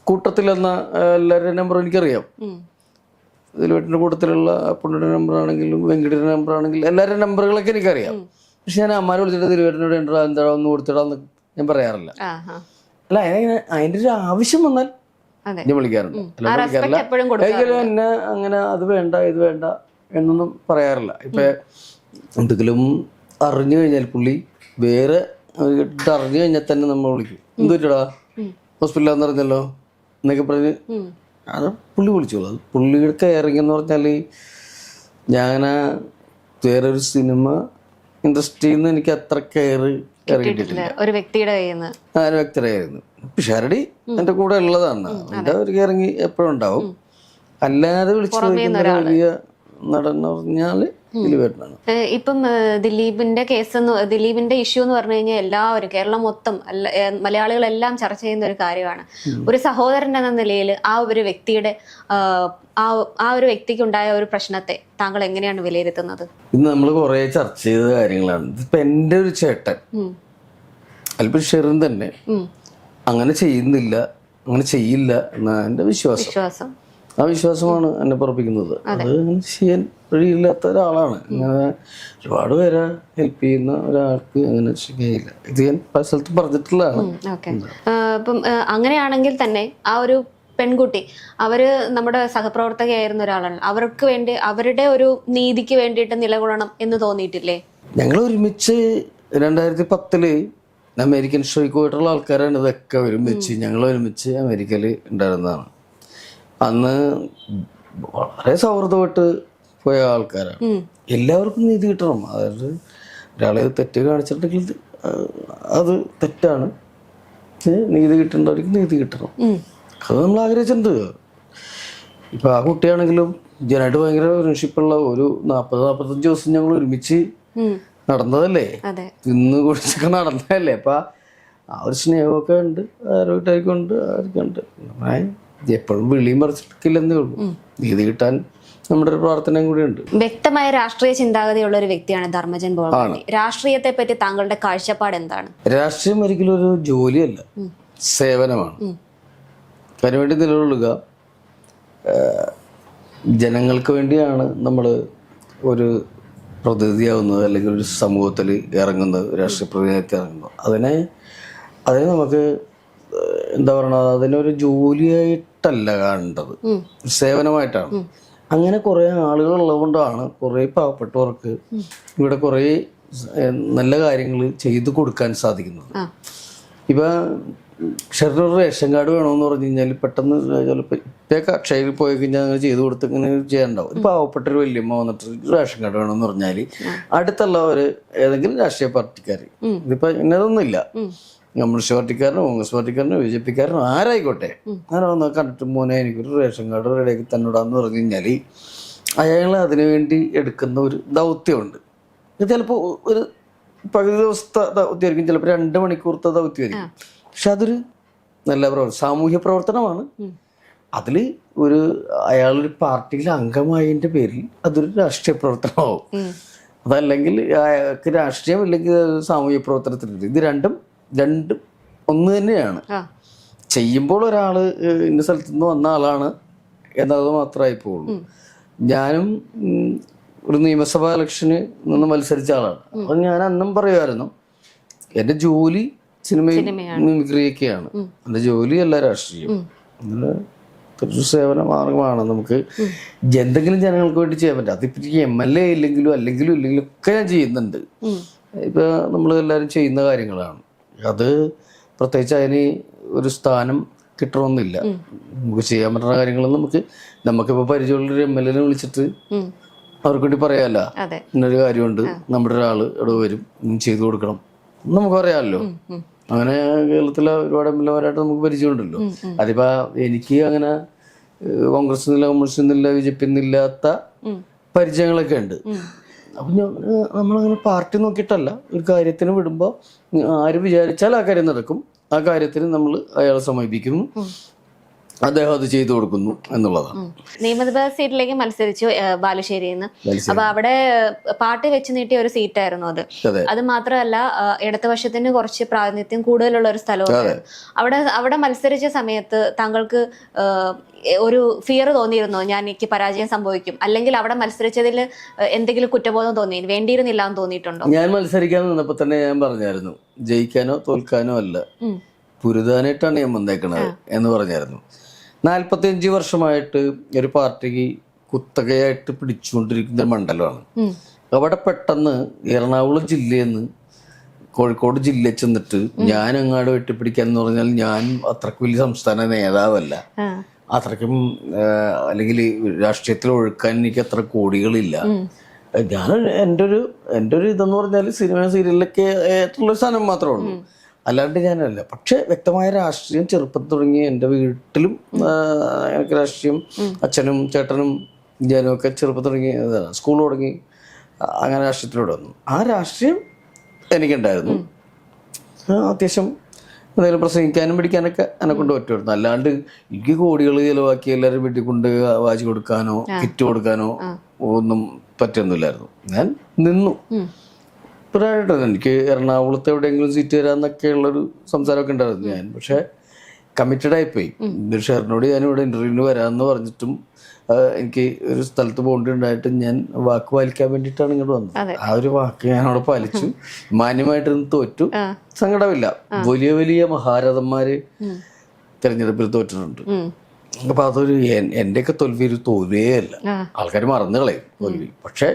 കൂട്ടത്തിലെന്ന എല്ലാവരുടെ നമ്പർ എനിക്കറിയാം. ദിലീപേട്ടൻ്റെ കൂട്ടത്തിലുള്ള പുള്ളിയുടെ നമ്പറാണെങ്കിലും വെങ്കിടിയുടെ നമ്പറാണെങ്കിലും എല്ലാവരുടെ നമ്പറുകളൊക്കെ എനിക്കറിയാം. പക്ഷെ ഞാൻ അമ്മാരെ വിളിച്ചിട്ട് ദിലീപേട്ടനോട് എന്താ ഒന്ന് കൊടുത്തിടാന്ന് ഞാൻ പറയാറില്ല. അല്ല, അതിൻ്റെ ഒരു ആവശ്യം വന്നാൽ ഞാൻ വിളിക്കാറുണ്ട്. വിളിക്കാറില്ല എന്നെ അങ്ങനെ അത് വേണ്ട ഇത് വേണ്ട എന്നൊന്നും പറയാറില്ല. ഇപ്പൊ എന്തെങ്കിലും അറിഞ്ഞു കഴിഞ്ഞാൽ പുള്ളി വേറെ അറിഞ്ഞു കഴിഞ്ഞാൽ തന്നെ നമ്മൾ വിളിക്കും. എന്ത് പറ്റടാ ഹോസ്പിറ്റലാന്ന് പറഞ്ഞല്ലോ എന്നൊക്കെ പറഞ്ഞ് അത് പുള്ളി വിളിച്ചോളൂ. അത് പുള്ളിയുടെ കെയറിങ് എന്ന് പറഞ്ഞാല് ഞാൻ വേറൊരു സിനിമ ഇൻഡസ്ട്രിയിൽ നിന്ന് എനിക്ക് അത്ര കെയർ ഇറങ്ങിയിട്ടില്ല. ഒരു വ്യക്തിയുടെ കയ്യിൽ നിന്ന് പിഷാരടി എന്റെ കൂടെ ഉള്ളതാണ്. എന്റെ ഒരു കെയറിങ് എപ്പോഴും ഉണ്ടാവും. അല്ലാതെ വിളിച്ചു വലിയ നടൻ പറഞ്ഞാല് ദിലീപേട്ടനാണ്. ഇപ്പം ദിലീപിന്റെ ദിലീപിന്റെ ഇഷ്യൂ എന്ന് പറഞ്ഞു കഴിഞ്ഞാൽ എല്ലാവരും കേരളം മൊത്തം മലയാളികളെല്ലാം ചർച്ച ചെയ്യുന്ന ഒരു കാര്യമാണ്. ഒരു സഹോദരൻ എന്ന നിലയിൽ ആ ഒരു വ്യക്തിയുടെ ആ ഒരു വ്യക്തിക്കുണ്ടായ ഒരു പ്രശ്നത്തെ താങ്കൾ എങ്ങനെയാണ് വിലയിരുത്തുന്നത്? ഇന്ന് നമ്മൾ കുറെ ചർച്ച ചെയ്ത കാര്യങ്ങളാണ്. ഇപ്പൊ എന്റെ ഒരു ചേട്ടൻ അല്പം ഷെറിൻ തന്നെ അങ്ങനെ ചെയ്യുന്നില്ല, അങ്ങനെ ചെയ്യില്ല എന്നാ എന്റെ വിശ്വാസം. ആ വിശ്വാസമാണ് എന്നെ പുറപ്പിക്കുന്നത്. അത് ചെയ്യാൻ വഴിയില്ലാത്ത ഒരാളാണ്. അങ്ങനെ ഒരുപാട് പേരെ ഹെൽപ്പ് ചെയ്യുന്ന ഒരാൾക്ക് അങ്ങനെ ചെയ്യില്ല. ഇത് ഞാൻ പല സ്ഥലത്തും പറഞ്ഞിട്ടുള്ളതാണ്. ഇപ്പം അങ്ങനെയാണെങ്കിൽ തന്നെ ആ ഒരു പെൺകുട്ടി അവര് നമ്മുടെ സഹപ്രവർത്തകയായിരുന്ന ഒരാളാണ്. അവർക്ക് വേണ്ടി അവരുടെ ഒരു നീതിക്ക് വേണ്ടിയിട്ട് നിലകൊള്ളണം എന്ന് തോന്നിയിട്ടില്ലേ? ഞങ്ങൾ ഒരുമിച്ച് 2010 അമേരിക്കൻ ഷോയ്ക്ക് പോയിട്ടുള്ള ആൾക്കാരാണ്. ഇതൊക്കെ ഒരുമിച്ച് ഞങ്ങൾ ഒരുമിച്ച് അമേരിക്കയിൽ ഉണ്ടായിരുന്നതാണ്. അന്ന് വളരെ സൗഹൃദമായിട്ട് പോയ ആൾക്കാരാണ്. എല്ലാവർക്കും നീതി കിട്ടണം. അതായത് ഒരാളെ തെറ്റ് കാണിച്ചിട്ടുണ്ടെങ്കിൽ അത് തെറ്റാണ്. നീതി കിട്ടേണ്ടവർക്ക് നീതി കിട്ടണം. അത് നമ്മൾ ആഗ്രഹിച്ചിട്ടുണ്ട്. ഇപ്പൊ ആ കുട്ടിയാണെങ്കിലും ജനായിട്ട് ഭയങ്കര ഫ്രണ്ട്ഷിപ്പുള്ള ഒരു 40-45 ദിവസം ഞങ്ങൾ ഒരുമിച്ച് നടന്നതല്ലേ, ഇന്ന് കുറിച്ചൊക്കെ നടന്നതല്ലേ. അപ്പൊ ആ ഒരു സ്നേഹമൊക്കെ ഉണ്ട്. ആരോഗ്യമായിട്ടൊക്കെ ഉണ്ട്. ആർക്കും ഉണ്ട്. എപ്പോഴും വിളിയും പറിച്ചിട്ടില്ലെന്നേ ഉള്ളൂ. നീതി കിട്ടാൻ നമ്മുടെ ഒരു പ്രാർത്ഥനയും കൂടി ഉണ്ട്. വ്യക്തമായ രാഷ്ട്രീയ ചിന്താഗതിയുള്ള ഒരു വ്യക്തിയാണ് ധർമ്മജൻ ബോൾഗാട്ടി. രാഷ്ട്രീയത്തെ പറ്റി താങ്കളുടെ കാഴ്ചപ്പാട് എന്താണ്? രാഷ്ട്രീയം ഒരിക്കലും ഒരു ജോലിയല്ല, സേവനമാണ്. അതിനുവേണ്ടി നിലകൊള്ളുക. ജനങ്ങൾക്ക് വേണ്ടിയാണ് നമ്മൾ ഒരു പ്രതിനിധിയാവുന്നത്, അല്ലെങ്കിൽ ഒരു സമൂഹത്തിൽ ഇറങ്ങുന്നത്, രാഷ്ട്രീയ പ്രതിനിധി ഇറങ്ങുന്നത്. അതിനെ നമുക്ക് എന്താ പറയണത്, അതിനൊരു ജോലിയായിട്ടല്ല കാണേണ്ടത്, സേവനമായിട്ടാണ്. അങ്ങനെ കുറെ ആളുകൾ ഉള്ളതുകൊണ്ടാണ് കുറെ പാവപ്പെട്ടവർക്ക് ഇവിടെ കുറെ നല്ല കാര്യങ്ങൾ ചെയ്തു കൊടുക്കാൻ സാധിക്കുന്നത്. ഇപ്പൊ ഷെറിനൊരു റേഷൻ കാർഡ് വേണമെന്ന് പറഞ്ഞു കഴിഞ്ഞാൽ പെട്ടെന്ന് ചിലപ്പോൾ ഇപ്പൊക്കെ അക്ഷയയിൽ പോയി കഴിഞ്ഞാൽ അങ്ങനെ ചെയ്തു കൊടുത്ത് ഇങ്ങനെ ചെയ്യാനുണ്ടാവും. ഒരു പാവപ്പെട്ട ഒരു വല്യമ്മ വന്നിട്ട് റേഷൻ കാർഡ് വേണമെന്ന് പറഞ്ഞാൽ അടുത്തുള്ളവർ ഏതെങ്കിലും രാഷ്ട്രീയ പാർട്ടിക്കാർ, ഇതിപ്പോ ഇന്നതൊന്നുമില്ല, കമ്മ്യൂണിസ്റ്റ് പാർട്ടിക്കാരനോ കോൺഗ്രസ് പാർട്ടിക്കാരനോ BJP ആരായിക്കോട്ടെ, അങ്ങനെ വന്ന് കണ്ടിട്ട് മോനെ എനിക്കൊരു റേഷൻ കാർഡ് റെഡിയാക്കി തന്നോടാന്ന് പറഞ്ഞു കഴിഞ്ഞാൽ അയാൾ അതിനുവേണ്ടി എടുക്കുന്ന ഒരു ദൗത്യമുണ്ട്. ചിലപ്പോൾ ഒരു പകുതി ദിവസത്തെ ദൗത്യമായിരിക്കും, ചിലപ്പോൾ 2 മണിക്കൂറത്തെ ദൗത്യമായിരിക്കും. പക്ഷെ അതൊരു നല്ല സാമൂഹ്യ പ്രവർത്തനമാണ്. അതിൽ അയാളൊരു പാർട്ടിയിൽ അംഗമായതിൻ്റെ പേരിൽ അതൊരു രാഷ്ട്രീയ പ്രവർത്തനമാവും. അതല്ലെങ്കിൽ അയാൾക്ക് രാഷ്ട്രീയം ഇല്ലെങ്കിൽ സാമൂഹ്യ പ്രവർത്തനത്തിലുണ്ട്. ഇത് രണ്ടും ഒന്ന് തന്നെയാണ്. ചെയ്യുമ്പോൾ ഒരാള് ഇന്ന സ്ഥലത്തു നിന്ന് വന്ന ആളാണ് എന്നത് മാത്രമായി പോകുള്ളൂ. ഞാനും ഒരു നിയമസഭാ ഇലക്ഷന് നിന്ന് മത്സരിച്ച ആളാണ്. അപ്പൊ ഞാൻ അന്നും പറയുമായിരുന്നു, എന്റെ ജോലി സിനിമയും മിമിക്രിയൊക്കെയാണ്, എന്റെ ജോലിയല്ല രാഷ്ട്രീയം. ഒരു സേവന മാർഗമാണ്. നമുക്ക് എന്തെങ്കിലും ജനങ്ങൾക്ക് വേണ്ടി ചെയ്യാൻ പറ്റും. അതിപ്പോ MLA ഇല്ലെങ്കിലും അല്ലെങ്കിലും ഒക്കെ ഞാൻ ചെയ്യുന്നുണ്ട്. ഇപ്പൊ നമ്മൾ എല്ലാവരും ചെയ്യുന്ന കാര്യങ്ങളാണ്. അത് പ്രത്യേകിച്ച് അതിന് ഒരു സ്ഥാനം കിട്ടണമെന്നില്ല. നമുക്ക് ചെയ്യാൻ പറ്റുന്ന കാര്യങ്ങൾ നമുക്കിപ്പോൾ പരിചയമുള്ളൊരു MLA വിളിച്ചിട്ട് അവർക്ക് വേണ്ടി പറയാമല്ല, അതെ. ഇന്നൊരു കാര്യമുണ്ട്, നമ്മുടെ ഒരാള് ഇവിടെ വരും, ചെയ്തു കൊടുക്കണം, നമുക്ക് പറയാമല്ലോ. അങ്ങനെ കേരളത്തിലെ ഒരുപാട് എംഎൽഎമാരായിട്ട് നമുക്ക് പരിചയമുണ്ടല്ലോ. അതിപ്പോ എനിക്ക് അങ്ങനെ കോൺഗ്രസ് നിന്നില്ല, കമ്മ്യൂണിസ്റ്റ് നിന്നില്ല, BJP നിന്നില്ലാത്ത പരിചയങ്ങളൊക്കെ ഉണ്ട്. അപ്പം നമ്മളങ്ങനെ പാർട്ടി നോക്കിയിട്ടല്ല ഒരു കാര്യത്തിന് വിടുമ്പോൾ ആര് വിചാരിച്ചാൽ ആ കാര്യം നടക്കും, ആ കാര്യത്തിന് നമ്മൾ അയാളെ സമീപിക്കുന്നു, അദ്ദേഹം അത് ചെയ്തു കൊടുക്കുന്നു എന്നുള്ളതാണ്. നിയമസഭാ സീറ്റിലേക്ക് മത്സരിച്ചു ബാലുശ്ശേരിയിൽ നിന്ന്. അപ്പൊ അവിടെ പാർട്ടി വെച്ച് നീട്ടിയ ഒരു സീറ്റായിരുന്നു അത്. അത് മാത്രമല്ല ഇടതുപക്ഷത്തിന് കുറച്ച് പ്രാതിനിധ്യം കൂടുതലുള്ള ഒരു സ്ഥലമാണ്. അവിടെ മത്സരിച്ച സമയത്ത് താങ്കൾക്ക് ഒരു ഫിയർ തോന്നിയിരുന്നോ, ഞാൻ എനിക്ക് പരാജയം സംഭവിക്കും, അല്ലെങ്കിൽ അവിടെ മത്സരിച്ചതിൽ എന്തെങ്കിലും കുറ്റബോധം തോന്നി, വേണ്ടിയിരുന്നില്ല എന്ന് തോന്നിയിട്ടുണ്ടോ? ഞാൻ മത്സരിക്കാൻ നിന്നപ്പോ തന്നെ ഞാൻ പറഞ്ഞായിരുന്നു, ജയിക്കാനോ തോൽക്കാനോ അല്ല, പുരുതാനായിട്ടാണ് ഞാൻ വന്നേക്കണത് എന്ന് പറഞ്ഞായിരുന്നു. 45 വർഷമായിട്ട് ഒരു പാർട്ടിക്ക് കുത്തകയായിട്ട് പിടിച്ചുകൊണ്ടിരിക്കുന്ന ഒരു മണ്ഡലമാണ്. അവിടെ പെട്ടെന്ന് എറണാകുളം ജില്ലയിൽ നിന്ന് കോഴിക്കോട് ജില്ലയിൽ ചെന്നിട്ട് ഞാൻ അങ്ങാട് വെട്ടിപ്പിടിക്കാന്ന് പറഞ്ഞാൽ ഞാൻ അത്രക്ക് വലിയ സംസ്ഥാന നേതാവല്ല, അത്രയ്ക്കും അല്ലെങ്കിൽ രാഷ്ട്രീയത്തിൽ ഒഴുക്കാൻ എനിക്ക് അത്ര കോടികളില്ല. ഞാൻ എൻ്റെ ഒരു ഇതെന്ന് പറഞ്ഞാൽ സിനിമ സീരിയലിലൊക്കെ ആയിട്ടുള്ള സാധനം മാത്രമേ ഉള്ളൂ, അല്ലാണ്ട് ഞാനല്ല. പക്ഷെ വ്യക്തമായ രാഷ്ട്രീയം ചെറുപ്പം തുടങ്ങി എൻ്റെ വീട്ടിലും എനിക്ക് രാഷ്ട്രീയം, അച്ഛനും ചേട്ടനും ഞാനും ഒക്കെ ചെറുപ്പം തുടങ്ങി, സ്കൂൾ തുടങ്ങി അങ്ങനെ രാഷ്ട്രീയത്തിലൂടെ വന്നു. ആ രാഷ്ട്രീയം എനിക്കുണ്ടായിരുന്നു. അത്യാവശ്യം എന്തെങ്കിലും പ്രസംഗിക്കാനും പിടിക്കാനൊക്കെ എന്നെ കൊണ്ട് പറ്റുമായിരുന്നു. അല്ലാണ്ട് എനിക്ക് കോടികൾ ചിലവാക്കി എല്ലാവരും വീട്ടിൽ കൊണ്ട് വാച്ച് കൊടുക്കാനോ കിറ്റ് കൊടുക്കാനോ ഒന്നും പറ്റൊന്നുമില്ലായിരുന്നു. ഞാൻ നിന്നു. ഇപ്പോഴായിട്ട് എനിക്ക് എറണാകുളത്ത് എവിടെയെങ്കിലും സീറ്റ് തരാമെന്നൊക്കെ ഉള്ളൊരു സംസാരമൊക്കെ ഉണ്ടായിരുന്നു ഞാൻ. പക്ഷെ കമ്മിറ്റഡ് ആയിപ്പോയി. ഷെറിനോട് ഞാനിവിടെ ഇന്റർവ്യൂവിന് വരാമെന്ന് പറഞ്ഞിട്ടും എനിക്ക് ഒരു സ്ഥലത്ത് പോകേണ്ടി ഉണ്ടായിട്ടും ഞാൻ വാക്ക് പാലിക്കാൻ വേണ്ടിയിട്ടാണ് ഇങ്ങോട്ട് വന്നത്. ആ ഒരു വാക്ക് ഞാൻ അവിടെ പാലിച്ചു, മാന്യമായിട്ട് തോറ്റു, സങ്കടമില്ല. വലിയ വലിയ മഹാരഥന്മാര് തെരഞ്ഞെടുപ്പിൽ തോറ്റിട്ടുണ്ട്. അപ്പൊ അതൊരു എന്റെയൊക്കെ തോൽവി ഒരു തോൽവിയേ അല്ല, ആൾക്കാർ മറന്നു കളയും തോൽവി. പക്ഷെ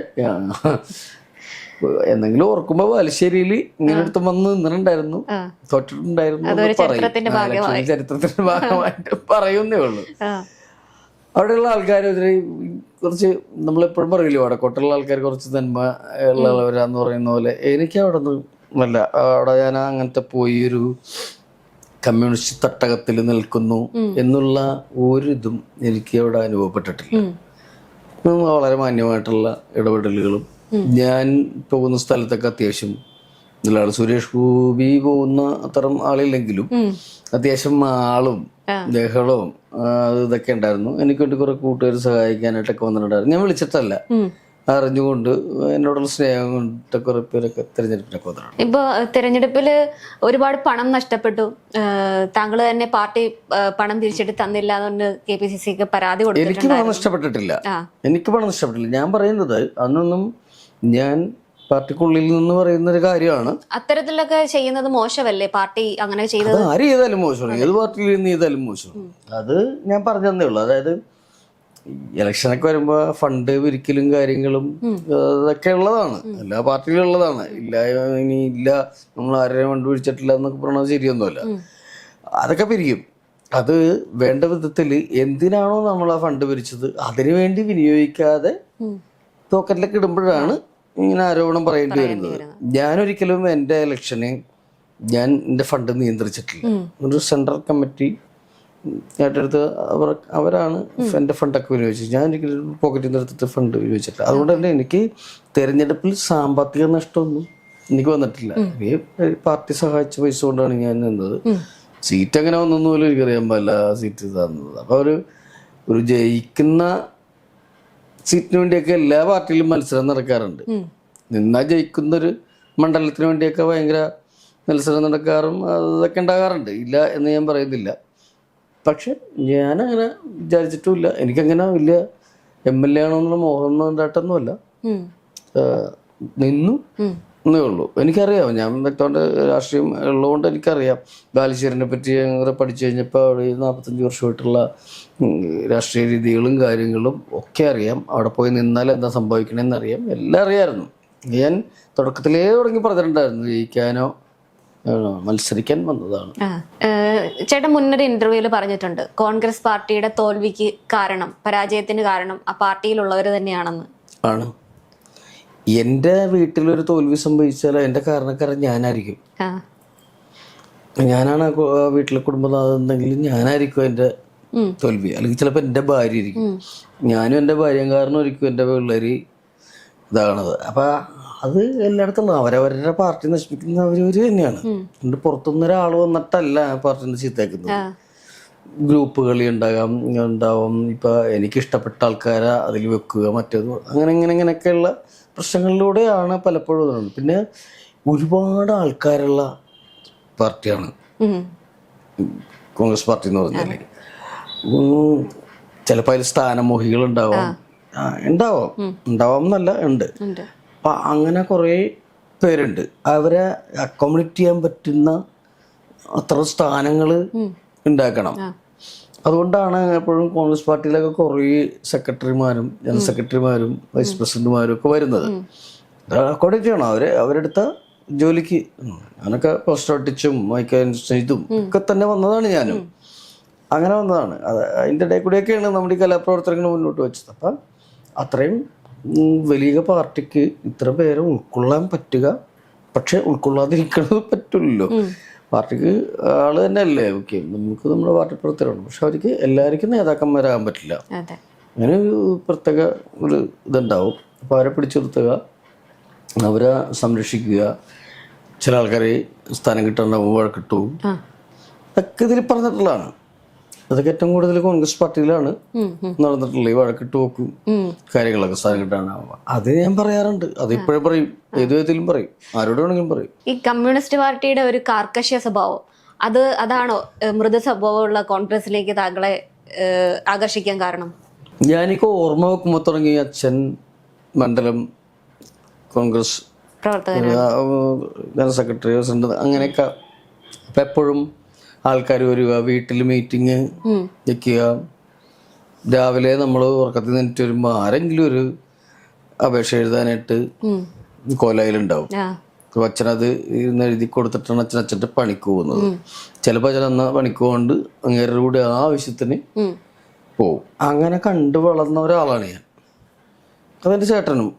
എന്തെങ്കിലും ഓർക്കുമ്പോ ബാലുശ്ശേരിയിൽ ഇങ്ങനെ അടുത്ത് വന്ന് നിന്നിട്ടുണ്ടായിരുന്നു, തോറ്റിട്ടുണ്ടായിരുന്നു പറയും, ചരിത്രത്തിന്റെ ഭാഗമായിട്ട് പറയുന്നേ ഉള്ളൂ. അവിടെയുള്ള ആൾക്കാർ കുറച്ച് നമ്മളെപ്പോഴും പറയില്ലേ, വടക്കോട്ടുള്ള ആൾക്കാർ കുറച്ച് നന്മ ഉള്ളവരാന്ന് പറയുന്ന പോലെ എനിക്ക് അവിടെ ഒന്നും അല്ല. അവിടെ ഞാൻ അങ്ങനത്തെ പോയി ഒരു കമ്മ്യൂണിസ്റ്റ് തട്ടകത്തിൽ നിൽക്കുന്നു എന്നുള്ള ഒരു ഇതും എനിക്ക് അവിടെ അനുഭവപ്പെട്ടിട്ടില്ല. വളരെ മാന്യമായിട്ടുള്ള ഇടപെടലുകളും ഞാൻ പോകുന്ന സ്ഥലത്തൊക്കെ അത്യാവശ്യം ഇതിലാണ്. സുരേഷ് ഗോപി പോകുന്ന അത്തരം ആളില്ലെങ്കിലും അത്യാവശ്യം ആളും ബഹളവും ഇതൊക്കെ ഉണ്ടായിരുന്നു. എനിക്ക് വേണ്ടി കുറെ കൂട്ടുകാർ സഹായിക്കാനായിട്ടൊക്കെ വന്നിട്ടുണ്ടായിരുന്നു. ഞാൻ വിളിച്ചിട്ടല്ല, അറിഞ്ഞുകൊണ്ട് എന്നോടുള്ള സ്നേഹം കൊണ്ട് കുറെ പേരൊക്കെ തെരഞ്ഞെടുപ്പിനൊക്കെ വന്നിട്ടുണ്ട്. ഇപ്പൊ തെരഞ്ഞെടുപ്പില് ഒരുപാട് പണം നഷ്ടപ്പെട്ടു, താങ്കൾ തന്നെ പാർട്ടി പണം തിരിച്ചിട്ട് തന്നില്ല എന്നുകൊണ്ട് KPCC പരാതി കൊടുത്തു. എനിക്ക് പണം നഷ്ടപ്പെട്ടിട്ടില്ല. ഞാൻ പറയുന്നത് അന്നൊന്നും ഞാൻ പാർട്ടിക്കുള്ളിൽ നിന്ന് പറയുന്ന ഒരു കാര്യമാണ്. അത്തരത്തിലൊക്കെ ചെയ്യുന്നത് മോശമല്ലേ? പാർട്ടി അങ്ങനെ ചെയ്തത് ആര് ചെയ്താലും മോശമാണ്, ഏത് പാർട്ടിയിൽ നിന്ന് ചെയ്താലും മോശമാണ്. അത് ഞാൻ പറഞ്ഞു തന്നേ ഉള്ളൂ. അതായത് ഇലക്ഷനൊക്കെ വരുമ്പോ ഫണ്ട് പിരിക്കലും കാര്യങ്ങളും അതൊക്കെ ഉള്ളതാണ്, എല്ലാ പാർട്ടിയിലും ഉള്ളതാണ്. ഇല്ല നമ്മൾ ആരെയും ഫണ്ട് പിരിച്ചിട്ടില്ല എന്നൊക്കെ പറഞ്ഞാൽ ശരിയൊന്നുമല്ല. അതൊക്കെ പിരിക്കും. അത് വേണ്ട വിധത്തിൽ എന്തിനാണോ നമ്മൾ ആ ഫണ്ട് പിരിച്ചത് അതിനു വേണ്ടി വിനിയോഗിക്കാതെ പോക്കറ്റിലൊക്കെ ഇടുമ്പോഴാണ് ഇങ്ങനെ ആരോപണം പറയേണ്ടി വരുന്നത്. ഞാനൊരിക്കലും എൻ്റെ ഇലക്ഷന് എൻ്റെ ഫണ്ട് നിയന്ത്രിച്ചിട്ടില്ല. ഒരു സെൻട്രൽ കമ്മിറ്റി ഏറ്റെടുത്ത് അവരാണ് എൻ്റെ ഫണ്ടൊക്കെ വിനിയോഗിച്ചത്. ഞാൻ ഒരിക്കലും പോക്കറ്റിൽ നിന്ന് എടുത്തിട്ട് ഫണ്ട് വിനിയോഗിച്ചിട്ടില്ല. അതുകൊണ്ട് തന്നെ എനിക്ക് തെരഞ്ഞെടുപ്പിൽ സാമ്പത്തിക നഷ്ടമൊന്നും എനിക്ക് വന്നിട്ടില്ല. പാർട്ടി സഹായിച്ച പൈസ കൊണ്ടാണ് ഞാൻ നിന്നത്. സീറ്റ് അങ്ങനെ വന്നൊന്നും പോലും എനിക്കറിയാൻ പാടില്ല സീറ്റ് തന്നത്. അപ്പോൾ ഒരു ജയിക്കുന്ന സീറ്റിന് വേണ്ടിയൊക്കെ എല്ലാ പാർട്ടിയിലും മത്സരം നടക്കാറുണ്ട്. നിന്നാൽ ജയിക്കുന്നൊരു മണ്ഡലത്തിന് വേണ്ടിയൊക്കെ ഭയങ്കര മത്സരം നടക്കാറും അതൊക്കെ ഉണ്ടാകാറുണ്ട്, ഇല്ല എന്ന് ഞാൻ പറയുന്നില്ല. പക്ഷെ ഞാനങ്ങനെ വിചാരിച്ചിട്ടുമില്ല. എനിക്കങ്ങനെ വലിയ MLA ആണോന്നുള്ള മോഹം ഉണ്ടായിട്ടൊന്നുമല്ല. നിന്നു എന്നേ ഉള്ളൂ. എനിക്കറിയാം, ഞാൻ വ്യക്തമായിട്ട് രാഷ്ട്രീയം ഉള്ളതുകൊണ്ട് എനിക്കറിയാം. ബാലുശ്ശേരിനെ പറ്റി അങ്ങനെ പഠിച്ചു കഴിഞ്ഞപ്പോൾ അവിടെ 45 വർഷമായിട്ടുള്ള രാഷ്ട്രീയ രീതികളും കാര്യങ്ങളും ഒക്കെ അറിയാം. അവിടെ പോയി നിന്നാൽ എന്താ സംഭവിക്കണമെന്ന് അറിയാം, എല്ലാം അറിയാമായിരുന്നു. ഞാൻ തുടക്കത്തിലേ തുടങ്ങി പറഞ്ഞിട്ടുണ്ടായിരുന്നു, ജയിക്കാനോ മത്സരിക്കാൻ വന്നതാണ്. ചേട്ടൻ മുന്നൊരു ഇന്റർവ്യൂവിൽ പറഞ്ഞിട്ടുണ്ട്, കോൺഗ്രസ് പാർട്ടിയുടെ തോൽവിക്ക് കാരണം, പരാജയത്തിന് കാരണം ആ പാർട്ടിയിലുള്ളവർ തന്നെയാണെന്ന്. ആണ്. എൻ്റെ വീട്ടിലൊരു തോൽവി സംഭവിച്ചാൽ എൻ്റെ കാരണക്കാരൻ ഞാനായിരിക്കും. ആ. ഞാനാണ് ആ വീട്ടിലെ കുടുംബനാഥെന്തെങ്കിലും ഞാനായിരിക്കും എൻ്റെ തോൽവി. അല്ലെങ്കിൽ ചിലപ്പോൾ എൻ്റെ ഭാര്യ ആയിരിക്കും. ഞാനും എൻ്റെ ഭാര്യയും കാരണം ഒരിക്കും എൻ്റെ പിള്ളേർ ഇതാകണത്. അപ്പം അത് എല്ലായിടത്തും അവരവരുടെ പാർട്ടി നശിപ്പിക്കുന്ന അവരവർ തന്നെയാണ്. എൻ്റെ പുറത്തുനിന്ന് ഒരാൾ വന്നിട്ടല്ല പാർട്ടിനെ ചീത്തയാക്കുന്നത്. ഗ്രൂപ്പ് കളി ഉണ്ടാവും. ഇപ്പം എനിക്കിഷ്ടപ്പെട്ട ആൾക്കാരെ അതിൽ വെക്കുക, മറ്റേത് ഇങ്ങനെയൊക്കെയുള്ള പ്രശ്നങ്ങളിലൂടെയാണ് പലപ്പോഴും ഇതുണ്ട്. പിന്നെ ഒരുപാട് ആൾക്കാരുള്ള പാർട്ടിയാണ് കോൺഗ്രസ് പാർട്ടി എന്ന് പറഞ്ഞാൽ. ചിലപ്പോൾ അതിൽ സ്ഥാനമോഹികൾ ഉണ്ടാവാം എന്നല്ല ഉണ്ട്. അപ്പം അങ്ങനെ കുറേ പേരുണ്ട്. അവരെ അക്കോമഡേറ്റ് ചെയ്യാൻ പറ്റുന്ന അത്ര സ്ഥാനങ്ങൾ ഉണ്ടാക്കണം. അതുകൊണ്ടാണ് എപ്പോഴും കോൺഗ്രസ് പാർട്ടിയിലൊക്കെ കുറേ സെക്രട്ടറിമാരും ജനറൽ സെക്രട്ടറിമാരും വൈസ് പ്രസിഡന്റുമാരും ഒക്കെ വരുന്നത്. അക്കോമഡേറ്റ് ചെയ്യണം അവരെടുത്ത ജോലിക്ക്. ഞാനൊക്കെ പോസ്റ്റർ ഒട്ടിച്ചും മൈക്കും ഒക്കെ തന്നെ വന്നതാണ്. ഞാനും അങ്ങനെ വന്നതാണ്. അതിൻ്റെ ഇടയിൽ കൂടെയൊക്കെയാണ് നമ്മുടെ ഈ കലാപ്രവർത്തനങ്ങൾ മുന്നോട്ട് വെച്ചത്. അപ്പം അത്രയും വലിയ പാർട്ടിക്ക് ഇത്ര പേരെ ഉൾക്കൊള്ളാൻ പറ്റുക, പക്ഷെ ഉൾക്കൊള്ളാതിരിക്കണത് പറ്റില്ലല്ലോ. പാർട്ടിക്ക് ആള് തന്നെ അല്ലേ ഓക്കെ, നമുക്ക് നമ്മുടെ പാർട്ടി പ്രവർത്തനമാണ്. പക്ഷെ അവർക്ക് എല്ലാവർക്കും നേതാക്കന്മാരാകാൻ പറ്റില്ല. അങ്ങനെ ഒരു പ്രത്യേക ഒരു ഇതുണ്ടാവും. അപ്പോൾ അവരെ പിടിച്ചു നിർത്തുക, അവരെ സംരക്ഷിക്കുക. ചില ആൾക്കാർ സ്ഥാനം കിട്ടാണ്ടാവും, വഴക്കിട്ടു, അതൊക്കെ ഇതിൽ പറഞ്ഞിട്ടുള്ളതാണ്. അതൊക്കെ ഏറ്റവും കൂടുതൽ കോൺഗ്രസ് പാർട്ടിയിലാണ് നടന്നിട്ടുള്ളത്. ഈ വഴക്കിട്ട് നോക്കും കാര്യങ്ങളൊക്കെ സ്ഥാനം കിട്ടാണ്ടാവുക. അത് ഞാൻ പറയാറുണ്ട്. അത് ഇപ്പോഴും പറയും, ഏത് വിധത്തിലും പറയും, ആരോട് വേണമെങ്കിലും പറയും. ഈ കമ്മ്യൂണിസ്റ്റ് പാർട്ടിയുടെ ഒരു കാർക്കശ്യ സ്വഭാവം അതാണോ മൃദു സ്വഭാവമുള്ള കോൺഗ്രസിലേക്ക് താങ്കളെ ആകർഷിക്കാൻ കാരണം? ഞാനിക്ക് ഓർമ്മ വെക്കുമ്പോൾ തുടങ്ങി അച്ഛൻ മണ്ഡലം കോൺഗ്രസ് ജനറൽ സെക്രട്ടറി, പ്രസിഡന്റ്, അങ്ങനെയൊക്കെ. അപ്പം എപ്പോഴും ആൾക്കാർ വരിക, വീട്ടിൽ മീറ്റിംഗ് വെക്കുക. രാവിലെ നമ്മൾ ഉറക്കത്തിൽ നിന്നിട്ട് വരുമ്പോൾ ആരെങ്കിലും ഒരു അപേക്ഷ എഴുതാനായിട്ട് കോലായിലുണ്ടാവും. അച്ഛനത് എഴുതി കൊടുത്തിട്ടാണ് അച്ഛൻ്റെ പണിക്ക് പോകുന്നത്. ചിലപ്പോൾ അച്ഛൻ അന്ന് പണിക്ക് പോകൊണ്ട് അങ്ങേരുടെ കൂടെ ആവശ്യത്തിന് പോവും. അങ്ങനെ കണ്ടു വളർന്ന ഒരാളാണ് ഞാൻ. അതെൻ്റെ ചേട്ടനും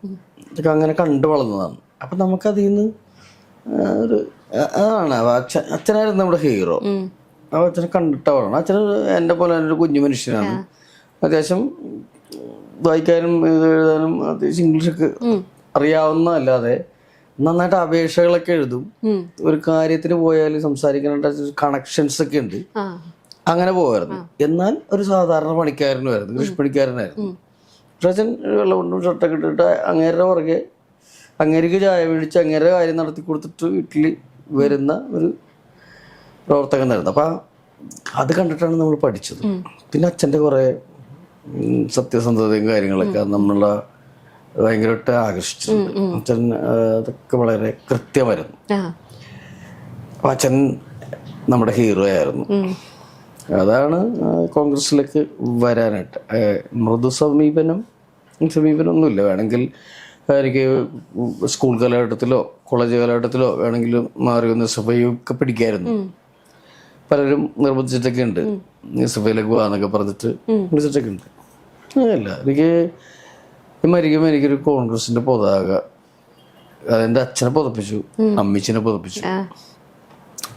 ഇതൊക്കെ അങ്ങനെ കണ്ടു വളർന്നതാണ്. അപ്പം നമുക്കതിൽ നിന്ന് ഒരു അതാണ് അച്ഛനായിരുന്നു നമ്മുടെ ഹീറോ. അപ്പോൾ അച്ഛനെ കണ്ടിട്ട് വളരണം. അച്ഛൻ എൻ്റെ പോലെ തന്നെ ഒരു കുഞ്ഞു മനുഷ്യനാണ്. അത്യാവശ്യം വായിക്കാനും എഴുതാനും അത്യാവശ്യം ഇംഗ്ലീഷൊക്കെ അറിയാവുന്നതല്ലാതെ നന്നായിട്ട് അപേക്ഷകളൊക്കെ എഴുതും. ഒരു കാര്യത്തിന് പോയാൽ സംസാരിക്കാനായിട്ട് കണക്ഷൻസ് ഒക്കെ ഉണ്ട്. അങ്ങനെ പോകായിരുന്നു. എന്നാൽ ഒരു സാധാരണ പണിക്കാരനുമായിരുന്നു, കൃഷിപ്പണിക്കാരനായിരുന്നു. പക്ഷെ അച്ഛൻ വെള്ളമുണ്ടും ഷർട്ടൊക്കെ ഇട്ടിട്ട് അങ്ങേരുടെ പുറകെ അങ്ങേർക്ക് ചായ മേടിച്ച് അങ്ങേരുടെ കാര്യം നടത്തി കൊടുത്തിട്ട് വീട്ടിൽ വരുന്ന ഒരു പ്രവർത്തകനായിരുന്നു. അപ്പം അത് കണ്ടിട്ടാണ് നമ്മൾ പഠിച്ചത്. പിന്നെ അച്ഛൻ്റെ കുറേ സത്യസന്ധതയും കാര്യങ്ങളൊക്കെ നമ്മളെ ഭയങ്കരമായിട്ട് ആകർഷിച്ചിട്ടുണ്ട്. അച്ഛൻ അതൊക്കെ വളരെ കൃത്യമായിരുന്നു. അപ്പം അച്ഛൻ നമ്മുടെ ഹീറോ ആയിരുന്നു. അതാണ് കോൺഗ്രസിലേക്ക് വരാനായിട്ട്. മൃദു സമീപനമൊന്നുമില്ല. വേണമെങ്കിൽ എനിക്ക് സ്കൂൾ കാലഘട്ടത്തിലോ കോളേജ് കാലഘട്ടത്തിലോ വേണമെങ്കിൽ മാറി വന്ന് സഭയൊക്കെ പിടിക്കായിരുന്നു. പലരും നിർബന്ധിച്ചിട്ടൊക്കെ ഉണ്ട്, സഭയിലേക്ക് പോകാന്നൊക്കെ പറഞ്ഞിട്ട് വിളിച്ചിട്ടൊക്കെ ഉണ്ട്. അങ്ങനെയല്ല, എനിക്ക് മരിക്കുമ്പോൾ എനിക്കൊരു കോൺഗ്രസിന്റെ പതാക അതെൻ്റെ അച്ഛനെ പുതപ്പിച്ചു, അമ്മച്ചിനെ പുതപ്പിച്ചു,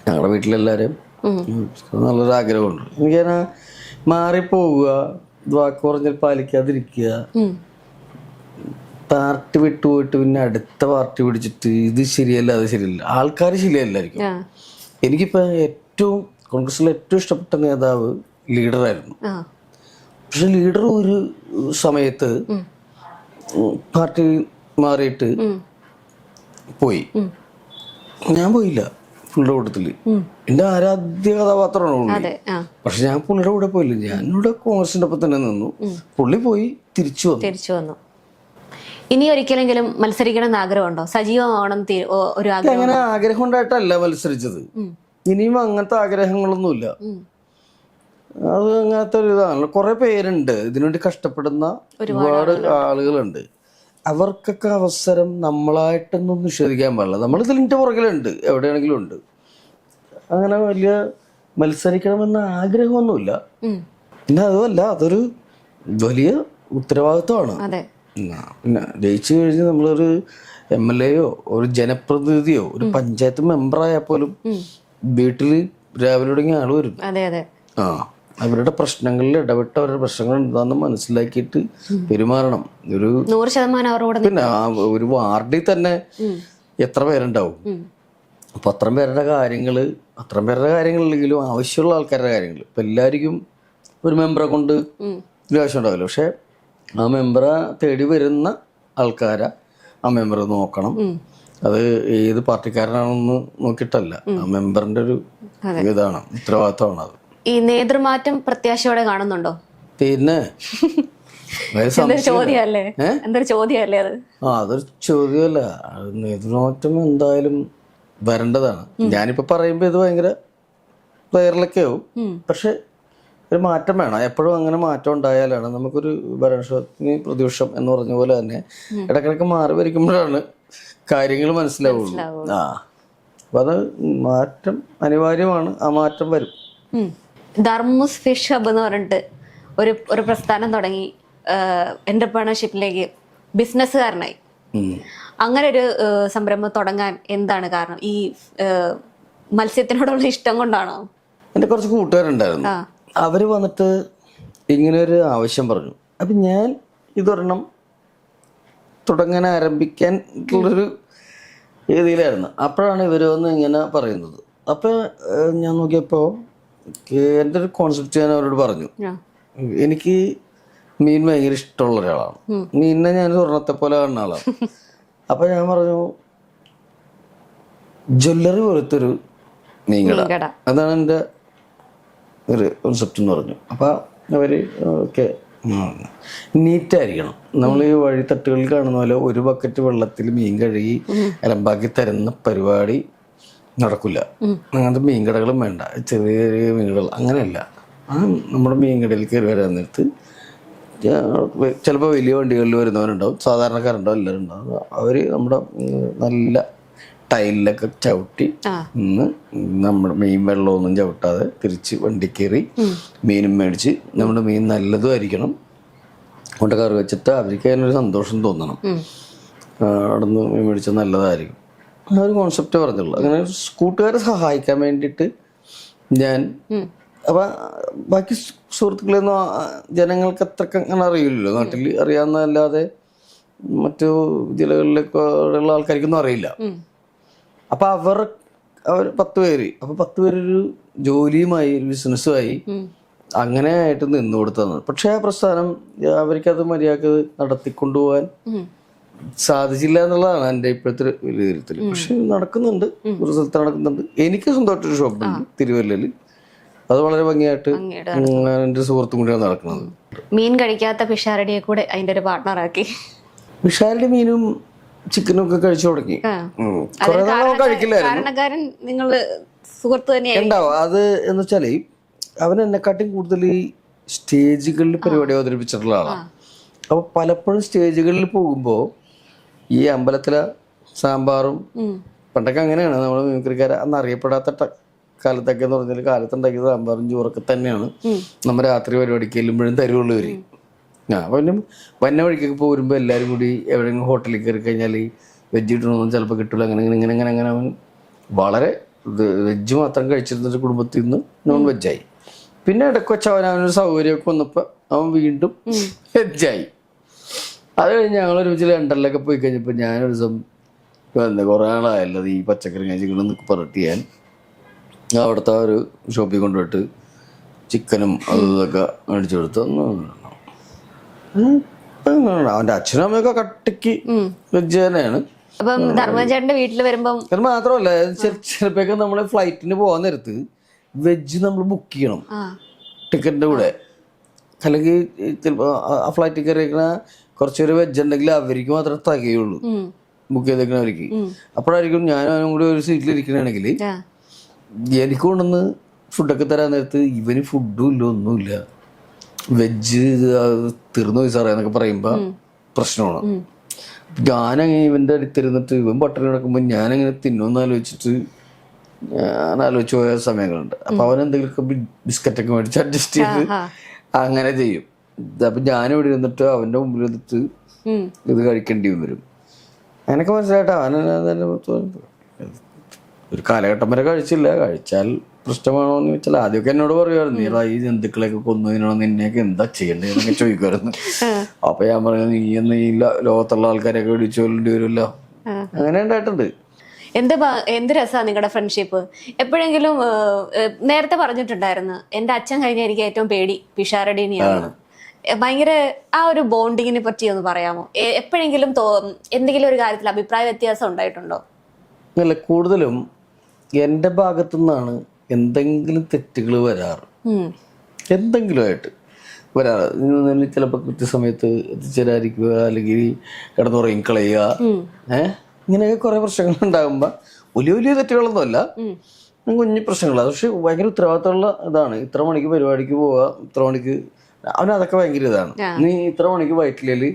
ഞങ്ങളുടെ വീട്ടിലെല്ലാവരും. നല്ലൊരു ആഗ്രഹമുണ്ട് എനിക്ക്. മാറിപ്പോവുക, വാക്ക് പറഞ്ഞാൽ പാലിക്കാതിരിക്കുക, പാർട്ടി വിട്ടുപോയിട്ട് പിന്നെ അടുത്ത പാർട്ടി പിടിച്ചിട്ട് ഇത് ശരിയല്ല അത് ശരിയല്ല, ആൾക്കാർ ശരിയല്ലായിരിക്കും. എനിക്കിപ്പോൾ ഏറ്റവും കോൺഗ്രസിലെ ഏറ്റവും ഇഷ്ടപ്പെട്ട നേതാവ് ലീഡറായിരുന്നു. പക്ഷെ ലീഡർ ഒരു സമയത്ത് പാർട്ടി മാറിയിട്ട് പോയി. ഞാൻ പോയില്ല പുള്ളിയുടെ കൂട്ടത്തില്. എൻ്റെ ആരാധ്യ കഥാപാത്രമാണ് പുള്ളി. പക്ഷെ ഞാൻ പുള്ളിയുടെ കൂടെ പോയില്ല. ഞാനിവിടെ കോൺഗ്രസിന്റെ ഒപ്പം തന്നെ നിന്നു. പുള്ളി പോയി തിരിച്ചു വന്നു. ഇനി ഒരിക്കലെങ്കിലും മത്സരിക്കണം എന്ന് ആഗ്രഹമുണ്ടോ? സജീവമാവണം ഒരു ആഗ്രഹം? അങ്ങനെ ആഗ്രഹം ഉണ്ടായിട്ടല്ല മത്സരിച്ചത്. ഇനിയും അങ്ങനത്തെ ആഗ്രഹങ്ങളൊന്നുമില്ല. അത് അങ്ങനത്തെ ഒരു ഇതാണ്. കുറെ പേരുണ്ട് ഇതിനുവേണ്ടി കഷ്ടപ്പെടുന്ന ഒരുപാട് ആളുകളുണ്ട്. അവർക്കൊക്കെ അവസരം നമ്മളായിട്ടൊന്നും നിഷേധിക്കാൻ പാടില്ല. നമ്മൾ ഇതിൻ്റെ പുറകിലുണ്ട്, എവിടെയാണെങ്കിലും ഉണ്ട്. അങ്ങനെ വലിയ മത്സരിക്കണമെന്ന ആഗ്രഹമൊന്നുമില്ല. പിന്നെ അതുമല്ല, അതൊരു വലിയ ഉത്തരവാദിത്വമാണ്. പിന്നെ ജയിച്ചു കഴിഞ്ഞ് നമ്മളൊരു MLA-യോ ഒരു ജനപ്രതിനിധിയോ ഒരു പഞ്ചായത്ത് മെമ്പറായാൽ പോലും വീട്ടിൽ രാവിലെ തുടങ്ങി ആള് വരും. അതെ അതെ. ആ അവരുടെ പ്രശ്നങ്ങളിൽ ഇടപെട്ട് അവരുടെ പ്രശ്നങ്ങൾ എന്താണെന്ന് മനസ്സിലാക്കിയിട്ട് പെരുമാറണം. ഒരു 100% അവരോട്. പിന്നെ ഒരു വാർഡിൽ തന്നെ എത്ര പേരുണ്ടാവും? അപ്പൊ അത്രയും പേരുടെ കാര്യങ്ങളില്ലെങ്കിലും ആവശ്യമുള്ള ആൾക്കാരുടെ കാര്യങ്ങൾ ഇപ്പൊ എല്ലാവർക്കും ഒരു മെമ്പറെ കൊണ്ട് ഒരു ആവശ്യം ഉണ്ടാവില്ല. പക്ഷെ ആ മെമ്പറെ തേടി വരുന്ന ആൾക്കാരെ ആ മെമ്പർ നോക്കണം. അത് ഏത് പാർട്ടിക്കാരനാണെന്ന് നോക്കിയിട്ടല്ല, ആ മെമ്പറിന്റെ ഒരു ഇതാണ്, ഉത്തരവാദിത്തമാണ് അത്. ഈ നേതൃമാറ്റം പ്രത്യാശയോടെ കാണുന്നുണ്ടോ? പിന്നെ ചോദ്യമല്ലേ, എന്തൊരു ചോദ്യമല്ലേ അത്? അതൊരു ചോദ്യമല്ല. നേതൃമാറ്റം എന്തായാലും വരേണ്ടതാണ്. ഞാനിപ്പോ പറയുമ്പോ ഇത് ഭയങ്കര വൈറലൊക്കെ ആവും. പക്ഷെ ഒരു മാറ്റം വേണം. എപ്പോഴും അങ്ങനെ മാറ്റം ഉണ്ടായാലാണ് നമുക്കൊരു ഭരണപക്ഷത്തിന് പ്രതിപക്ഷം എന്ന് പറഞ്ഞ പോലെ തന്നെ ഇടക്കിടക്ക് മാറി വരിക്കുമ്പോഴാണ് കാര്യങ്ങൾ മനസ്സിലാവുള്ളൂ. അപ്പൊ അത് മാറ്റം അനിവാര്യമാണ്. ആ മാറ്റം വരും. ധർമ്മസ് ഫിഷ് ഹബ് എന്ന് പറഞ്ഞിട്ട് ഒരു പ്രസ്ഥാനം തുടങ്ങി എന്റർപ്രണർഷിപ്പിലേക്ക് ബിസിനസ്സുകാരനായി. അങ്ങനെ ഒരു സംരംഭം തുടങ്ങാൻ എന്താണ് കാരണം? ഈ മത്സ്യത്തിനോടുള്ള ഇഷ്ടം കൊണ്ടാണോ? എൻ്റെ കുറച്ച് കൂട്ടുകാരുണ്ടായിരുന്നു. അവര് വന്നിട്ട് ഇങ്ങനെ ഒരു ആവശ്യം പറഞ്ഞു. അപ്പൊ ഞാൻ ഇതൊരെണ്ണം തുടങ്ങാൻ ആരംഭിക്കാനുള്ളൊരു രീതിയിലായിരുന്നു. അപ്പോഴാണ് ഇവര് വന്ന് ഇങ്ങനെ പറയുന്നത്. അപ്പൊ ഞാൻ നോക്കിയപ്പോ എൻ്റെ ഒരു കോൺസെപ്റ്റ് ഞാൻ അവരോട് പറഞ്ഞു. എനിക്ക് മീൻ ഭയങ്കര ഇഷ്ടമുള്ള ഒരാളാണ്. മീനിനെ ഞാൻ സ്വർണ്ണത്തെ പോലെ കാണുന്ന ആളാണ്. അപ്പൊ ഞാൻ പറഞ്ഞു ജ്വല്ലറി പോലത്തെ ഒരു മീൻകട, അതാണ് എൻ്റെ ഒരു കോൺസെപ്റ്റ് എന്ന് പറഞ്ഞു. അപ്പൊ അവര് ഓക്കെ, നീറ്റായിരിക്കണം. നമ്മൾ ഈ വഴിത്തട്ടുകളിൽ കാണുന്ന പോലെ ഒരു ബക്കറ്റ് വെള്ളത്തിൽ മീൻ കഴുകി അലമ്പാക്കി തരുന്ന പരിപാടി നടക്കില്ല. അങ്ങനത്തെ മീൻകടകളും വേണ്ട, ചെറിയ ചെറിയ മീൻകടകൾ അങ്ങനെയല്ല. നമ്മുടെ മീൻകടയിൽ കയറി വരാൻ നേരത്ത് ചിലപ്പോൾ വലിയ വണ്ടികളിൽ വരുന്നവരുണ്ടാവും, സാധാരണക്കാരുണ്ടാവും, എല്ലാവരും ഉണ്ടാവും. അവര് നമ്മുടെ നല്ല ടൈലിലൊക്കെ ചവിട്ടി നമ്മുടെ മീൻ വെള്ളമൊന്നും ചവിട്ടാതെ തിരിച്ച് വണ്ടി കയറി മീനും മേടിച്ച് നമ്മുടെ മീൻ നല്ലതും ആയിരിക്കണം കൊണ്ട് കറി വെച്ചിട്ട് അവർക്ക് അതിനൊരു സന്തോഷം തോന്നണം. അവിടെ നിന്ന് മീൻ മേടിച്ചാൽ നല്ലതായിരിക്കും. ആ ഒരു കോൺസെപ്റ്റ് പറഞ്ഞുള്ളൂ. അങ്ങനെ കൂട്ടുകാരെ സഹായിക്കാൻ വേണ്ടിയിട്ട് ഞാൻ അപ്പൊ ബാക്കി സുഹൃത്തുക്കളൊന്നും ജനങ്ങൾക്ക് അത്രക്ക് അങ്ങനെ അറിയില്ലല്ലോ. നാട്ടിൽ അറിയാവുന്നതല്ലാതെ മറ്റു ജില്ലകളിലൊക്കെ ഉള്ള ആൾക്കാർക്കൊന്നും അറിയില്ല. അപ്പൊ അവർ 10 പേര്, അപ്പൊ 10 പേരൊരു ജോലിയുമായി ഒരു ബിസിനസ്സുമായി അങ്ങനെ ആയിട്ട് നിന്നു കൊടുത്തതാണ്. പക്ഷെ ആ പ്രസ്ഥാനം അവർക്കത് മര്യാദക്ക് നടത്തിക്കൊണ്ടുപോകാൻ സാധിച്ചില്ല എന്നുള്ളതാണ് എൻ്റെ ഇപ്പോഴത്തെ ഒരു വിലയിരുത്തൽ. പക്ഷെ നടക്കുന്നുണ്ട്, ഒരു സ്ഥലത്ത് നടക്കുന്നുണ്ട്. എനിക്ക് സ്വന്തമായിട്ടൊരു ഷോപ്പുണ്ട് തിരുവല്ലയിൽ. അത് വളരെ ഭംഗിയായിട്ട് എൻ്റെ സുഹൃത്തും കൂടിയാണ് നടക്കുന്നത്. മീൻ കഴിക്കാത്ത പിഷാരടിയെ കൂടെ അതിന്റെ ഒരു പാർട്ട്ണറാക്കി. പിഷാരടി മീനും ചിക്കനും ഒക്കെ കഴിച്ചു തുടങ്ങി. കുറെ നാൾ കഴിക്കില്ലായിരുന്നു. ഉണ്ടാവും അത് എന്ന് വെച്ചാല് അവൻ എന്നെക്കാട്ടും കൂടുതൽ സ്റ്റേജുകളിൽ പരിപാടി അവതരിപ്പിച്ചിട്ടുള്ള ആളാണ്. അപ്പൊ പലപ്പോഴും സ്റ്റേജുകളിൽ പോകുമ്പോ ഈ അമ്പലത്തിലെ സാമ്പാറും പണ്ടൊക്കെ അങ്ങനെയാണ് നമ്മള് മിമിക്രിക്കാരെ അന്ന് അറിയപ്പെടാത്ത കാലത്തൊക്കെ എന്ന് പറഞ്ഞാൽ കാലത്തുണ്ടാക്കിയ സാമ്പാറും ചോറൊക്കെ തന്നെയാണ് നമ്മൾ രാത്രി പരിപാടിക്ക് ചെല്ലുമ്പോഴും തരുവുള്ളൂ ഇവര്. പിന്നെ വന്ന വഴിക്കൊക്കെ പോരുമ്പോൾ എല്ലാവരും കൂടി എവിടെയെങ്കിലും ഹോട്ടലിൽ കയറി കഴിഞ്ഞാൽ വെജ് കിട്ടണമെന്നും ചിലപ്പോൾ കിട്ടില്ല. അങ്ങനെ അവൻ വളരെ വെജ് മാത്രം കഴിച്ചിരുന്നൊരു കുടുംബത്തിൽ നിന്ന് നോൺ വെജായി. പിന്നെ ഇടയ്ക്ക് വെച്ച് അവനൊരു സൗകര്യമൊക്കെ വന്നപ്പോൾ അവൻ വീണ്ടും വെജായി. അത് കഴിഞ്ഞ് ഞങ്ങളൊരുമിച്ച് ലണ്ടനിലൊക്കെ പോയി കഴിഞ്ഞപ്പോൾ ഞാനൊരു ദിവസം കുറേ ആളായല്ലോ ഈ പച്ചക്കറി കഴിച്ചിക്കണമെന്നൊക്കെ പറഞ്ഞിട്ട് ഞാൻ അവിടുത്തെ ഒരു ഷോപ്പിൽ കൊണ്ടുപോയിട്ട് ചിക്കനും അതൊക്കെ മേടിച്ചു കൊടുത്തു. അവന്റെ അച്ഛനും അമ്മയൊക്കെ കട്ടിക്ക് വെജ് തന്നെയാണ്. മാത്രമല്ല ചിലപ്പോഴൊക്കെ നമ്മള് ഫ്ലൈറ്റിന് പോകാൻ നേരത്ത് വെജ് നമ്മൾ ബുക്ക് ചെയ്യണം ടിക്കറ്റിന്റെ കൂടെ. അല്ലെങ്കിൽ ചിലപ്പോ ആ ഫ്ലൈറ്റിൽ കയറിയിരിക്കണ കുറച്ചൊരു വെജ് ഉണ്ടെങ്കിൽ അവർക്ക് മാത്രമേ തികയുള്ളൂ ബുക്ക് ചെയ്തേക്കണവർക്ക്. അപ്പോഴായിരിക്കും ഞാനും കൂടി ഒരു സീറ്റിൽ ഇരിക്കണമെങ്കിൽ എനിക്ക് കൊണ്ടുവന്ന് ഫുഡൊക്കെ തരാൻ നേരത്ത് ഇവന് ഫുഡും ഇല്ല, ഒന്നുമില്ല, വെജ് തീർന്നു പോയി സാറേ എന്നൊക്കെ പറയുമ്പോ പ്രശ്നമാണ്. ഞാനങ്ങനെ ഇവന്റെ അടുത്തിരുന്നിട്ട് ഇവൻ പട്ടിണി കിടക്കുമ്പോൾ ഞാനങ്ങനെ തിന്നുമെന്ന് ആലോചിച്ചിട്ട് ഞാൻ ആലോചിച്ച് പോയ സമയങ്ങളുണ്ട്. അപ്പൊ അവൻ എന്തെങ്കിലുമൊക്കെ ബിസ്ക്കറ്റൊക്കെ മേടിച്ച് അഡ്ജസ്റ്റ് ചെയ്ത് അങ്ങനെ ചെയ്യും. അപ്പൊ ഞാനിവിടെ ഇരുന്നിട്ട് അവന്റെ മുമ്പിൽ ഇരുന്നിട്ട് ഇത് കഴിക്കേണ്ടി വരും. അങ്ങനെയൊക്കെ മനസ്സിലായിട്ട് ഒരു കാലഘട്ടം വരെ കഴിച്ചാൽ പ്രശ്നമാണോ എന്ന് ചോദിച്ചാൽ ആദ്യമൊക്കെ എന്നോട് പറയുമായിരുന്നു, നീ ഈ ജന്തുക്കളെയൊക്കെ കൊന്നതിനാണോ നിന്നെയൊക്കെ എന്താ ചെയ്യേണ്ടത് എന്നൊക്കെ ചോദിക്കുമായിരുന്നു. അപ്പൊ ഞാൻ പറയുന്നത് നീ എന്ന് ഈ ലോകത്തുള്ള ആൾക്കാരെയൊക്കെ പിടിച്ചു കൊല്ലേണ്ടി വരുമല്ലോ. അങ്ങനെ ഉണ്ടായിട്ടുണ്ട്. എന്ത് രസമാണ് നിങ്ങളുടെ ഫ്രണ്ട്ഷിപ്പ്. എപ്പോഴെങ്കിലും നേരത്തെ പറഞ്ഞിട്ടുണ്ടായിരുന്നു, എൻ്റെ അച്ഛൻ കഴിഞ്ഞ എനിക്ക് ഏറ്റവും പേടി പിഷാരടീനെയാണ്. ഭയങ്കര ആ ഒരു ബോണ്ടിങ്ങിനെ പറ്റി ഒന്ന് പറയാമോ? എപ്പോഴെങ്കിലും എന്തെങ്കിലും ഒരു കാര്യത്തിൽ അഭിപ്രായ വ്യത്യാസം ഉണ്ടായിട്ടുണ്ടോ? അല്ല, കൂടുതലും എൻ്റെ ഭാഗത്തു നിന്നാണ് എന്തെങ്കിലും തെറ്റുകൾ വരാറ്, എന്തെങ്കിലുമായിട്ട് വരാറ്. ചിലപ്പോൾ കൃത്യസമയത്ത് എത്തിച്ചേരാതിരിക്കുക, അല്ലെങ്കിൽ കിടന്നുറങ്ങി കളയുക, ഇങ്ങനെയൊക്കെ കുറെ പ്രശ്നങ്ങൾ ഉണ്ടാകുമ്പോൾ വലിയ വലിയ തെറ്റുകളൊന്നുമല്ല, കുഞ്ഞു പ്രശ്നങ്ങളാണ്. പക്ഷെ ഭയങ്കര ഉത്തരവാദിത്തമുള്ള ഇതാണ്. ഇത്ര മണിക്ക് പരിപാടിക്ക് പോവുക, ഇത്ര മണിക്ക് അവനതൊക്കെ ഭയങ്കര ഇതാണ്. നീ ഇത്ര മണിക്ക് വൈറ്റിലേല്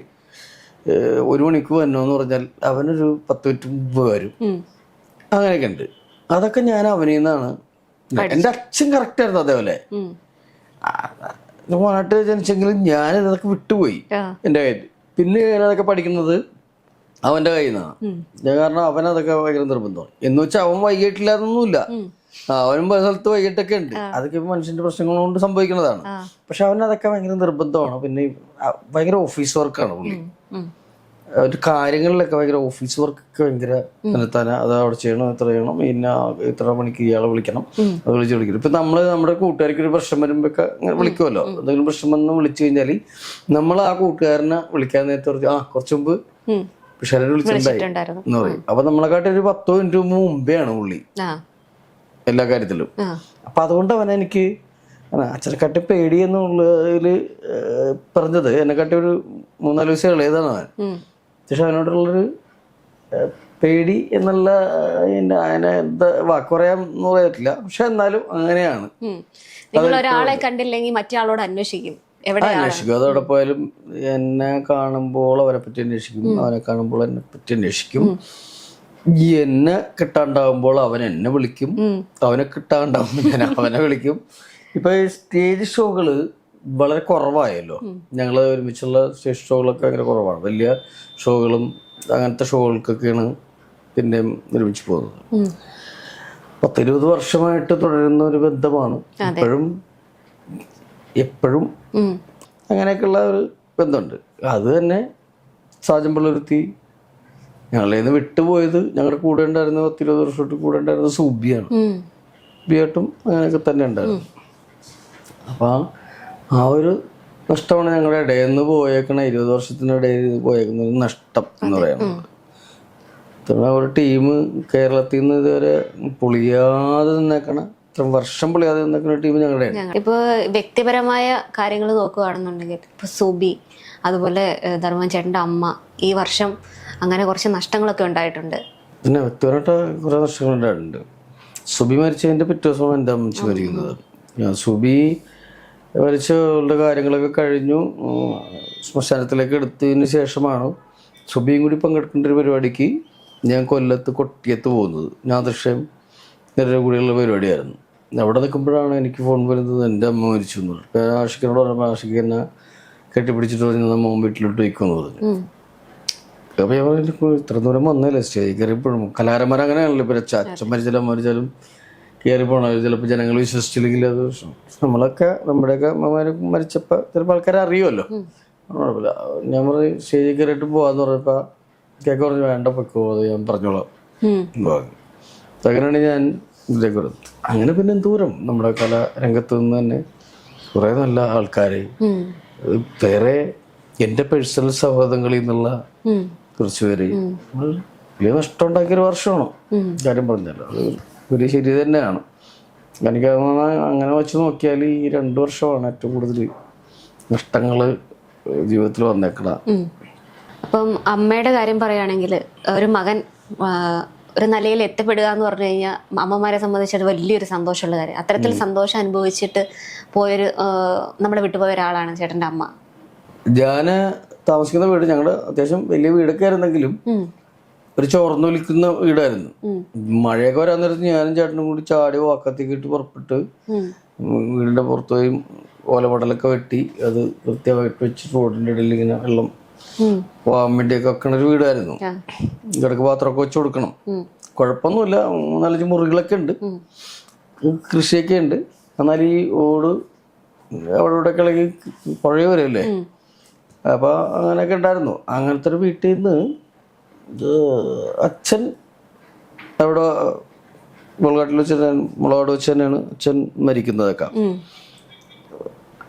1 മണിക്ക് വന്നോന്ന് പറഞ്ഞാൽ അവനൊരു 10 മിനിറ്റ് മുമ്പ് വരും. അങ്ങനെയൊക്കെ ഉണ്ട്. അതൊക്കെ ഞാൻ അവനിൽ നിന്നാണ്. എൻ്റെ അച്ഛൻ കറക്റ്റ് ആയിരുന്നു അതേപോലെ. നാട്ടിൽ ജനിച്ചെങ്കിലും ഞാൻ ഇതൊക്കെ വിട്ടുപോയി എൻ്റെ കയ്യിൽ. പിന്നെ ഞാനതൊക്കെ പഠിക്കുന്നത് അവൻ്റെ കയ്യിൽ നിന്നാണ്. കാരണം അവനതൊക്കെ ഭയങ്കര നിർബന്ധമാണ്. എന്ന് വെച്ചാൽ അവൻ വൈകിട്ടില്ലാതൊന്നുമില്ല, അവനും പല സ്ഥലത്ത് വൈകിട്ടൊക്കെ ഉണ്ട്. അതൊക്കെ മനുഷ്യന്റെ പ്രശ്നങ്ങൾ കൊണ്ട് സംഭവിക്കുന്നതാണ്. പക്ഷെ അവനതൊക്കെ ഭയങ്കര നിർബന്ധമാണ്. പിന്നെ ഭയങ്കര ഓഫീസ് വർക്കാണ് പുള്ളി. ഒരു കാര്യങ്ങളിലൊക്കെ ഭയങ്കര ഓഫീസ് വർക്കൊക്കെ ഭയങ്കര തന്നെത്താന. അത് അവിടെ ചെയ്യണം, ഇത്ര ചെയ്യണം, പിന്നെ ഇത്ര മണിക്ക് ഇയാളെ വിളിക്കണം, അത് വിളിക്കണം. ഇപ്പൊ നമ്മുടെ കൂട്ടുകാർക്ക് ഒരു പ്രശ്നം വരുമ്പോഴൊക്കെ വിളിക്കുമല്ലോ. എന്തെങ്കിലും പ്രശ്നം വന്ന് വിളിച്ചു കഴിഞ്ഞാൽ നമ്മൾ ആ കൂട്ടുകാരനെ വിളിക്കാൻ നേരത്തെ കുറച്ച് മുമ്പ് പിഷാരടി വിളിച്ചിട്ടുണ്ടായി എന്ന് പറയും. അപ്പൊ നമ്മളെക്കാട്ടി ഒരു 10 മിനിറ്റ് മുമ്പെയാണ് പുള്ളി എല്ലാ കാര്യത്തിലും. അപ്പൊ അതുകൊണ്ട് അവനെനിക്ക് അച്ഛനെക്കാട്ടി പേടി എന്നുള്ളതിൽ പറഞ്ഞത് എന്നെക്കാട്ടി ഒരു 3-4 ദിവസം ഇളയതാണ് അവൻ. പക്ഷെ അവനോടുള്ളൊരു പേടി എന്നുള്ള അതിനെ എന്താ വാക്ക് പറയാന്ന് പറയത്തില്ല. പക്ഷെ എന്നാലും അങ്ങനെയാണ്. ഒരാളെ കണ്ടില്ലെങ്കിൽ മറ്റേ ആളോട് അന്വേഷിക്കും. അതോടെ പോയാലും എന്നെ കാണുമ്പോൾ അവനെ പറ്റി അന്വേഷിക്കും, അവനെ കാണുമ്പോൾ എന്നെ പറ്റി അന്വേഷിക്കും. എന്നെ കിട്ടാണ്ടാവുമ്പോൾ അവൻ എന്നെ വിളിക്കും, അവനെ കിട്ടാണ്ടാവുമ്പോൾ ഞാൻ അവനെ വിളിക്കും. ഇപ്പൊ സ്റ്റേജ് ഷോകള് വളരെ കുറവായല്ലോ. ഞങ്ങൾ ഒരുമിച്ചുള്ള സ്റ്റേജ് ഷോകളൊക്കെ ഭയങ്കര കുറവാണ്. വലിയ ഷോകളും അങ്ങനത്തെ ഷോകൾക്കൊക്കെയാണ് പിന്നെ ഒരുമിച്ച് പോകുന്നത്. 10-20 വർഷമായിട്ട് തുടരുന്ന ഒരു ബന്ധമാണ്. എപ്പോഴും അങ്ങനെയൊക്കെയുള്ള ഒരു ബന്ധമുണ്ട്. അത് തന്നെ സാജൻ പിള്ളരുത്തി ഞങ്ങളെ നിന്ന് വിട്ടുപോയത്, ഞങ്ങളുടെ കൂടെ ഉണ്ടായിരുന്ന 10-20 വർഷമായിട്ട് കൂടെ ഉണ്ടായിരുന്ന സുബിയാണ്. സുബിയായിട്ടും അങ്ങനെയൊക്കെ തന്നെ ഉണ്ടായിരുന്നു. അപ്പം ആ ഒരു നഷ്ടമാണ് ഞങ്ങളുടെ ഇടയിൽ നിന്ന് പോയേക്കണ 20 വർഷത്തിനിടയിൽ പോയേക്കുന്ന ഒരു നഷ്ടം എന്ന് പറയുന്നത്. ഒരു ടീം കേരളത്തിൽ നിന്ന് ഇതുവരെ പൊളിയാതെ നിന്നേക്കണ, ഇത്ര വർഷം പൊളിയാതെ നിന്നേക്കണ ടീം ഞങ്ങളുടെയാണ്. ഇപ്പോൾ വ്യക്തിപരമായ കാര്യങ്ങൾ നോക്കുകയാണെന്നുണ്ടെങ്കിൽ ഇപ്പോൾ സുബി, അതുപോലെ ധർമ്മൻ ചേട്ടൻ്റെ അമ്മ, ഈ വർഷം അങ്ങനെ കുറച്ച് നഷ്ടങ്ങളൊക്കെ ഉണ്ടായിട്ടുണ്ട്. പിന്നെ വ്യക്തിപരമായിട്ട് കുറേ നഷ്ടങ്ങൾ ഉണ്ടായിട്ടുണ്ട്. സുബി മരിച്ചതിൻ്റെ പിറ്റേ ദിവസമാണ് എൻ്റെ അമ്മച്ചി മരിക്കുന്നത്. സുബി മരിച്ചവരുടെ കാര്യങ്ങളൊക്കെ കഴിഞ്ഞു ശ്മശാനത്തിലേക്ക് എടുത്തതിന് ശേഷമാണ് സുബിയും കൂടി പങ്കെടുക്കേണ്ട ഒരു പരിപാടിക്ക് ഞാൻ കൊല്ലത്ത് കൊട്ടിയത്ത് പോകുന്നത്. ഞാൻ ദൃശ്യം നേരെ കൂടിയുള്ള പരിപാടിയായിരുന്നു. അവിടെ നിൽക്കുമ്പോഴാണ് എനിക്ക് ഫോൺ വരുന്നത്, എൻ്റെ അമ്മ മരിച്ചു എന്ന് പറഞ്ഞു. ആഷിഖിനോട് പറഞ്ഞപ്പോൾ ആഷിഖ് എന്നെ കെട്ടിപ്പിടിച്ചിട്ട് പറഞ്ഞാൽ മോൻ വീട്ടിലോട്ട് വയ്ക്കുമെന്ന് പറഞ്ഞു. അപ്പോൾ ഞാൻ പറഞ്ഞു ഇത്ര ദൂരം വന്നല്ലേ സ്റ്റേജ് കയറിയപ്പോഴും കലാകാരന്മാർ അങ്ങനെയാണല്ലോ. ഇപ്പോൾ അച്ഛൻ മരിച്ചാലും അമ്മ മരിച്ചാലും കയറി പോകണം. ചിലപ്പോൾ ജനങ്ങൾ വിശ്വസിച്ചില്ലെങ്കിൽ അത് നമ്മളൊക്കെ നമ്മുടെയൊക്കെ അമ്മമാർ മരിച്ചപ്പോൾ ചിലപ്പോൾ ആൾക്കാരെ അറിയുമല്ലോ. കുഴപ്പമില്ല. ഞാൻ പറഞ്ഞു സ്റ്റേജിൽ കയറിയിട്ട് പോകാന്ന് പറഞ്ഞപ്പോൾ കേക്ക് പറഞ്ഞു വേണ്ട പൊക്കോ, അത് ഞാൻ പറഞ്ഞോളാം. അങ്ങനെയാണ് ഞാൻ ഇതിലേക്ക് വരുന്നത്. അങ്ങനെ പിന്നെ ദൂരം നമ്മുടെ കലാരംഗത്ത് നിന്ന് തന്നെ കുറേ നല്ല ആൾക്കാർ, വേറെ എൻ്റെ പേഴ്സണൽ സൗഹൃദങ്ങളിൽ നിന്നുള്ള കുറച്ച് പേര് വലിയ നഷ്ടം ഉണ്ടാക്കിയൊരു വർഷമാണ് കാര്യം പറഞ്ഞല്ലോ. അത് ഒരു ശരി തന്നെയാണ്. എനിക്ക് അങ്ങനെ വെച്ച് നോക്കിയാൽ ഈ 2 വർഷമാണ് ഏറ്റവും കൂടുതൽ നഷ്ടങ്ങൾ ജീവിതത്തിൽ വന്നേക്കണ. അപ്പം അമ്മയുടെ കാര്യം പറയുകയാണെങ്കിൽ ഒരു മകൻ ഒരു നിലയിൽ എത്തിപ്പെടുക എന്ന് പറഞ്ഞു കഴിഞ്ഞാൽ അമ്മമാരെ സംബന്ധിച്ചത് വലിയൊരു സന്തോഷമുള്ള കാര്യം. അത്തരത്തിൽ സന്തോഷം അനുഭവിച്ചിട്ട് പോയൊരു നമ്മളെ വിട്ടുപോയ ഒരാളാണ് ചേട്ടൻ്റെ അമ്മ. ഞാൻ താമസിക്കുന്ന വീട് ഞങ്ങളുടെ അത്യാവശ്യം വലിയ വീടൊക്കെ ആയിരുന്നെങ്കിലും ഒരു ചോർന്നൊലിക്കുന്ന വീടായിരുന്നു. മഴയൊക്കെ വരാൻ നേരത്ത് ഞാനും ചേട്ടനും കൂടി ചാടി വാക്കത്തേക്ക് ഇട്ട് പുറപ്പെട്ട് വീടിൻ്റെ പുറത്ത് പോയി ഓലപടലൊക്കെ വെട്ടി അത് കൃത്യമായിട്ട് വെച്ച് റോഡിൻ്റെ ഇടയിൽ ഇങ്ങനെ വെള്ളം പോകാൻ വേണ്ടിയൊക്കെ വെക്കണ ഒരു വീടായിരുന്നു. ഇടയ്ക്ക് പാത്രമൊക്കെ വെച്ച് കൊടുക്കണം. കുഴപ്പമൊന്നുമില്ല, 4-5 മുറികളൊക്കെ ഉണ്ട്, കൃഷിയൊക്കെ ഉണ്ട്. എന്നാൽ ഈ ഓട് അവിടെ ഇവിടെ കിളകി പുഴയ വരല്ലേ, അപ്പൊ അങ്ങനെയൊക്കെ ഉണ്ടായിരുന്നു. അങ്ങനത്തെ ഒരു വീട്ടിൽ നിന്ന് അച്ഛൻ അവിടെ മുളകാട്ടിൽ വെച്ച് മുളകാട് വെച്ച് തന്നെയാണ് അച്ഛൻ മരിക്കുന്നതൊക്കെ.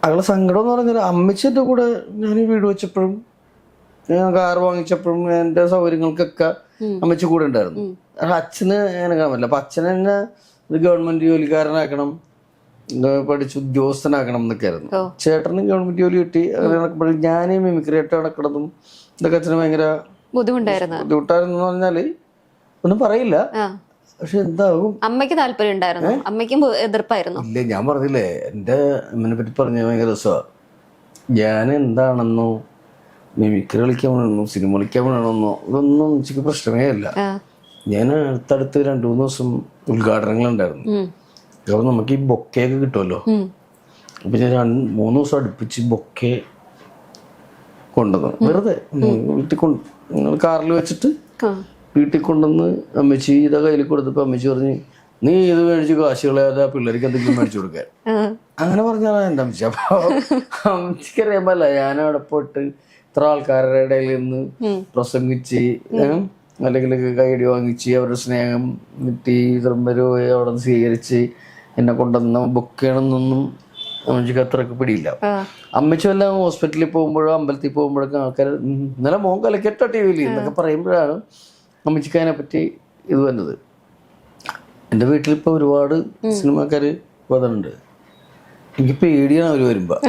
അയാളെ സങ്കടം എന്ന് പറഞ്ഞാൽ അമ്മച്ചിൻ്റെ കൂടെ ഞാൻ ഈ വീട് വെച്ചപ്പോഴും ഞാൻ കാർ വാങ്ങിച്ചപ്പോഴും എൻ്റെ സൗകര്യങ്ങൾക്കൊക്കെ അമ്മച്ചി കൂടെ ഉണ്ടായിരുന്നു. അച്ഛന് അങ്ങനെ കാണാൻ പറ്റില്ല. അപ്പൊ അച്ഛൻ തന്നെ ഒരു ഗവൺമെന്റ് ജോലിക്കാരനാക്കണം, പഠിച്ച് ഉദ്യോഗസ്ഥനാക്കണം എന്നൊക്കെ ആയിരുന്നു. ചേട്ടന് ഗവൺമെന്റ് ജോലി കിട്ടി. അങ്ങനെ നടക്കുമ്പോഴും ഞാൻ മിമിക്രി ആയിട്ട് നടക്കണതും ഇതൊക്കെ അച്ഛന് ഭയങ്കര ബുദ്ധിമുട്ടായിരുന്നു എന്ന് പറഞ്ഞാല് ഒന്നും പറയില്ല. പക്ഷെ എന്താവും അമ്മയ്ക്ക് താല്പര്യം ഉണ്ടായിരുന്നു, അമ്മയ്ക്കും എതിർപ്പായിരുന്നു. ഇല്ല, ഞാൻ പറഞ്ഞില്ലേ എൻ്റെ അമ്മനെ പറ്റി പറഞ്ഞ ഭയങ്കര രസമാണ്. ഞാൻ എന്താണെന്നോ മിമിക്രി കളിക്കാൻ വേണമെന്നോ സിനിമ കളിക്കാൻ വേണമെന്നോ ഇതൊന്നും എനിക്ക് പ്രശ്നമേ അല്ല. ഞാൻ അടുത്തടുത്ത് 2-3 ദിവസം ഉദ്ഘാടനങ്ങളുണ്ടായിരുന്നു. അപ്പൊ നമുക്ക് ഈ ബൊക്കയൊക്കെ കിട്ടുമല്ലോ. അപ്പൊ ഞാൻ 3 ദിവസം അടുപ്പിച്ച് ബൊക്കെ കൊണ്ടുവന്നു. വെറുതെ വീട്ടിൽ കാറിൽ വെച്ചിട്ട് വീട്ടിൽ കൊണ്ടുവന്ന് അമ്മച്ചി ഇതാ കയ്യിൽ കൊടുത്തപ്പോ അമ്മച്ചി പറഞ്ഞ്, നീ ഇത് മേടിച്ച് കാശ് കളയാതെ പിള്ളേർക്ക് എന്തെങ്കിലും മേടിച്ചു കൊടുക്കാൻ. അങ്ങനെ പറഞ്ഞാൽ എൻ്റെ അമ്മച്ചി. അപ്പൊ അമ്മച്ചിക്ക് അറിയാൻ പാടില്ല, ഞാൻ അവിടെ പോയിട്ട് ഇത്ര ആൾക്കാരുടെ ഇടയിൽ നിന്ന് പ്രസംഗിച്ച് അല്ലെങ്കിൽ കൈയടി വാങ്ങിച്ച് അവരുടെ സ്നേഹം കിട്ടി പോയി അവിടെ നിന്ന് സ്വീകരിച്ച് എന്നെ കൊണ്ടുവന്ന ബുക്കാണെന്നൊന്നും അമ്മച്ചിക്ക് അത്രയൊക്കെ പിടിയില്ല. അമ്മച്ചി എല്ലാം ഹോസ്പിറ്റലിൽ പോകുമ്പോഴോ അമ്പലത്തിൽ പോകുമ്പോഴൊക്കെ ആൾക്കാർ ഇന്നലെ മോൻ കലക്കെട്ടോ ടി വിയിൽ എന്നൊക്കെ പറയുമ്പോഴാണ് അമ്മച്ചിക്ക് അതിനെപ്പറ്റി ഇത് വന്നത്. എൻ്റെ വീട്ടിലിപ്പോൾ ഒരുപാട് സിനിമാക്കാർ വന്നിട്ടുണ്ട്. എനിക്ക് പേടിയാണ് അവർ വരുമ്പോൾ.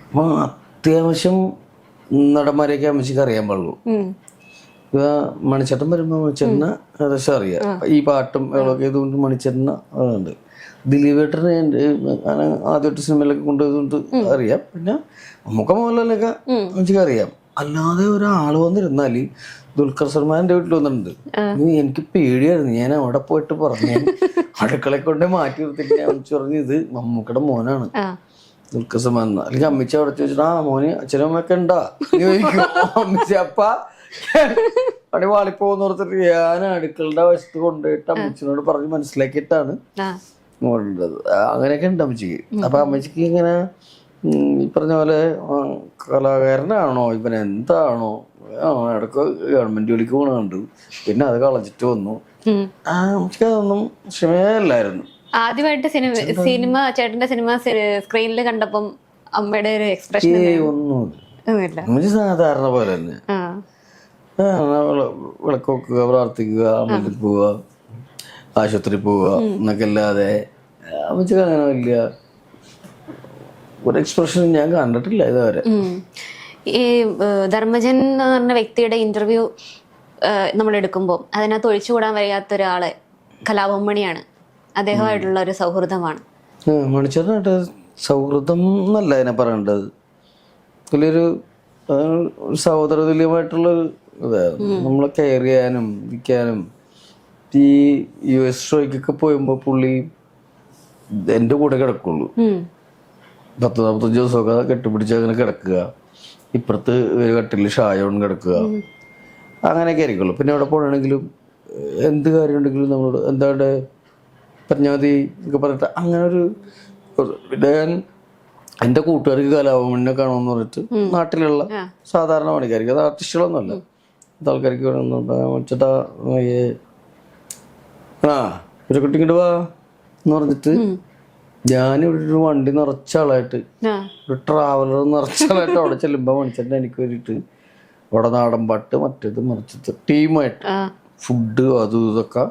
അപ്പോൾ അത്യാവശ്യം നടന്മാരെയൊക്കെ അമ്മച്ചിക്ക് അറിയാൻ പാടുള്ളൂ. മണിച്ചേട്ടൻ വരുമ്പോൾ മണിച്ചേട്ടനെ ഏകദേശം അറിയാം. ഈ പാട്ടും ഒക്കെ ഇതുകൊണ്ട് മണിച്ചേട്ടനെ അതുണ്ട്. ദിലീപേട്ടനെ ആദ്യമായിട്ട് സിനിമയിലൊക്കെ കൊണ്ടുപോയതുകൊണ്ട് അറിയാം. പിന്നെ നമുക്ക് മോഹൻലാലൊക്കെ അമ്മച്ചിക്ക് അറിയാം. അല്ലാതെ ഒരാൾ വന്നിരുന്നാല് ദുൽഖർ സൽമാന്റെ വീട്ടിൽ വന്നിട്ടുണ്ട്. എനിക്ക് പേടിയായിരുന്നു. ഞാൻ അവിടെ പോയിട്ട് പറഞ്ഞു, അടുക്കളെ കൊണ്ട് മാറ്റി നിർത്തിട്ട് ഞാൻ പറഞ്ഞു ഇത് മമ്മൂക്കയുടെ മോനാണ് ദുൽഖർ സൽമാൻ. അല്ലെങ്കിൽ അമ്മച്ചി അവിടെ ചോദിച്ചിട്ട് മോന് അച്ഛനമ്മയൊക്കെ ഉണ്ടാ അമ്മച്ചി അപ്പ പണി വാളിപ്പോന്ന് ഓർത്തിട്ട് ഞാൻ അടുക്കളുടെ വശത്ത് കൊണ്ടുപോയിട്ട് അമ്മച്ചിനോട് പറഞ്ഞ് മനസ്സിലാക്കിയിട്ടാണ് മോളുള്ളത്. അങ്ങനെയൊക്കെ ഉണ്ട് അമ്മച്ചിക്ക്. അപ്പൊ അമ്മച്ചിക്ക് ഇങ്ങനെ ഈ പറഞ്ഞ പോലെ കലാകാരനാണോ ഇവൻ എന്താണോ ഇടയ്ക്ക് ഗവൺമെന്റ് ജോലിക്ക് പോണ കണ്ടു, പിന്നെ അത് കളഞ്ഞിട്ട് വന്നു. അമ്മച്ചിക്ക് അതൊന്നും ക്ഷമയല്ലായിരുന്നു. ആദ്യമായിട്ട് സിനിമ ചേട്ടന്റെ സിനിമ സ്ക്രീനിൽ കണ്ടപ്പം അമ്മയുടെ ഒരു എക്സ്പ്രഷൻ ഒന്നുമില്ല, സാധാരണ പോലെ തന്നെ. വിളക്ക് വെക്കുക, പ്രാർത്ഥിക്കുക, അമ്പലത്തിൽ പോവുക, ആശുപത്രി പോവുക എന്നൊക്കെ അല്ലാതെ അമ്മച്ചിക്ക് അങ്ങനെ വലിയ ഒരു എക്സ്പ്രഷൻ ഞാൻ കണ്ടിട്ടില്ല ഇതുവരെ. ഈ ധർമ്മജൻ എന്ന് പറഞ്ഞ വ്യക്തിയുടെ ഇന്റർവ്യൂ നമ്മൾ എടുക്കുമ്പോൾ അതിനകത്ത് ഒഴിച്ചുകൂടാൻ വയ്യാത്ത ഒരാള് കലാഭവൻ മണിയാണ്. അദ്ദേഹമായിട്ടുള്ള ഒരു സൗഹൃദമാണ്. മണിച്ചേട്ടനായിട്ട് സൗഹൃദം എന്നല്ല അതിനെ പറയേണ്ടത്, വലിയൊരു സഹോദര തുല്യമായിട്ടുള്ളൊരു ഇതായിരുന്നു. നമ്മളെ കെയർ ചെയ്യാനും ഇരിക്കാനും. ഈ US ഷോയ്ക്കൊക്കെ പോയുമ്പോൾ പുള്ളി എൻ്റെ കൂടെ കിടക്കുള്ളൂ. 10-45 ദിവസമൊക്കെ കെട്ടിപ്പിടിച്ച് അങ്ങനെ കിടക്കുക. ഇപ്പുറത്ത് ഒരു കട്ടിൽ ഷായോൺ കിടക്കുക, അങ്ങനെയൊക്കെ ആയിരിക്കുള്ളൂ. പിന്നെ അവിടെ പോകണമെങ്കിലും എന്ത് കാര്യം ഉണ്ടെങ്കിലും നമ്മളോട് എന്താണ്ട് പറഞ്ഞാൽ മതി എന്നൊക്കെ പറഞ്ഞിട്ട് അങ്ങനെ ഒരു. പിന്നെ ഞാൻ എൻ്റെ കൂട്ടുകാർക്ക് കലാഭവനെ കാണുമെന്ന് പറഞ്ഞിട്ട് നാട്ടിലുള്ള സാധാരണ പണിക്കാർക്ക്, അത് ആർട്ടിസ്റ്റുകളൊന്നുമല്ല, ആൾക്കാർക്ക് വേണമെന്നുണ്ടാ ഒരു കുട്ടി ഇങ്ങോട്ട് വാ എന്ന് പറഞ്ഞിട്ട് ഞാനിവിടെ ഒരു വണ്ടി നിറച്ച ആളായിട്ട്, ഒരു ട്രാവലർ നിറച്ച ആളായിട്ട് അവിടെ ചെല്ലുമ്പോൾ മണിച്ചേട്ടൻ എനിക്ക് വേണ്ടിയിട്ട് അവിടെ നാടൻ പാട്ട് മറ്റേത് മറിച്ചത് ടീമായിട്ട് ഫുഡ് അതും ഇതൊക്കെ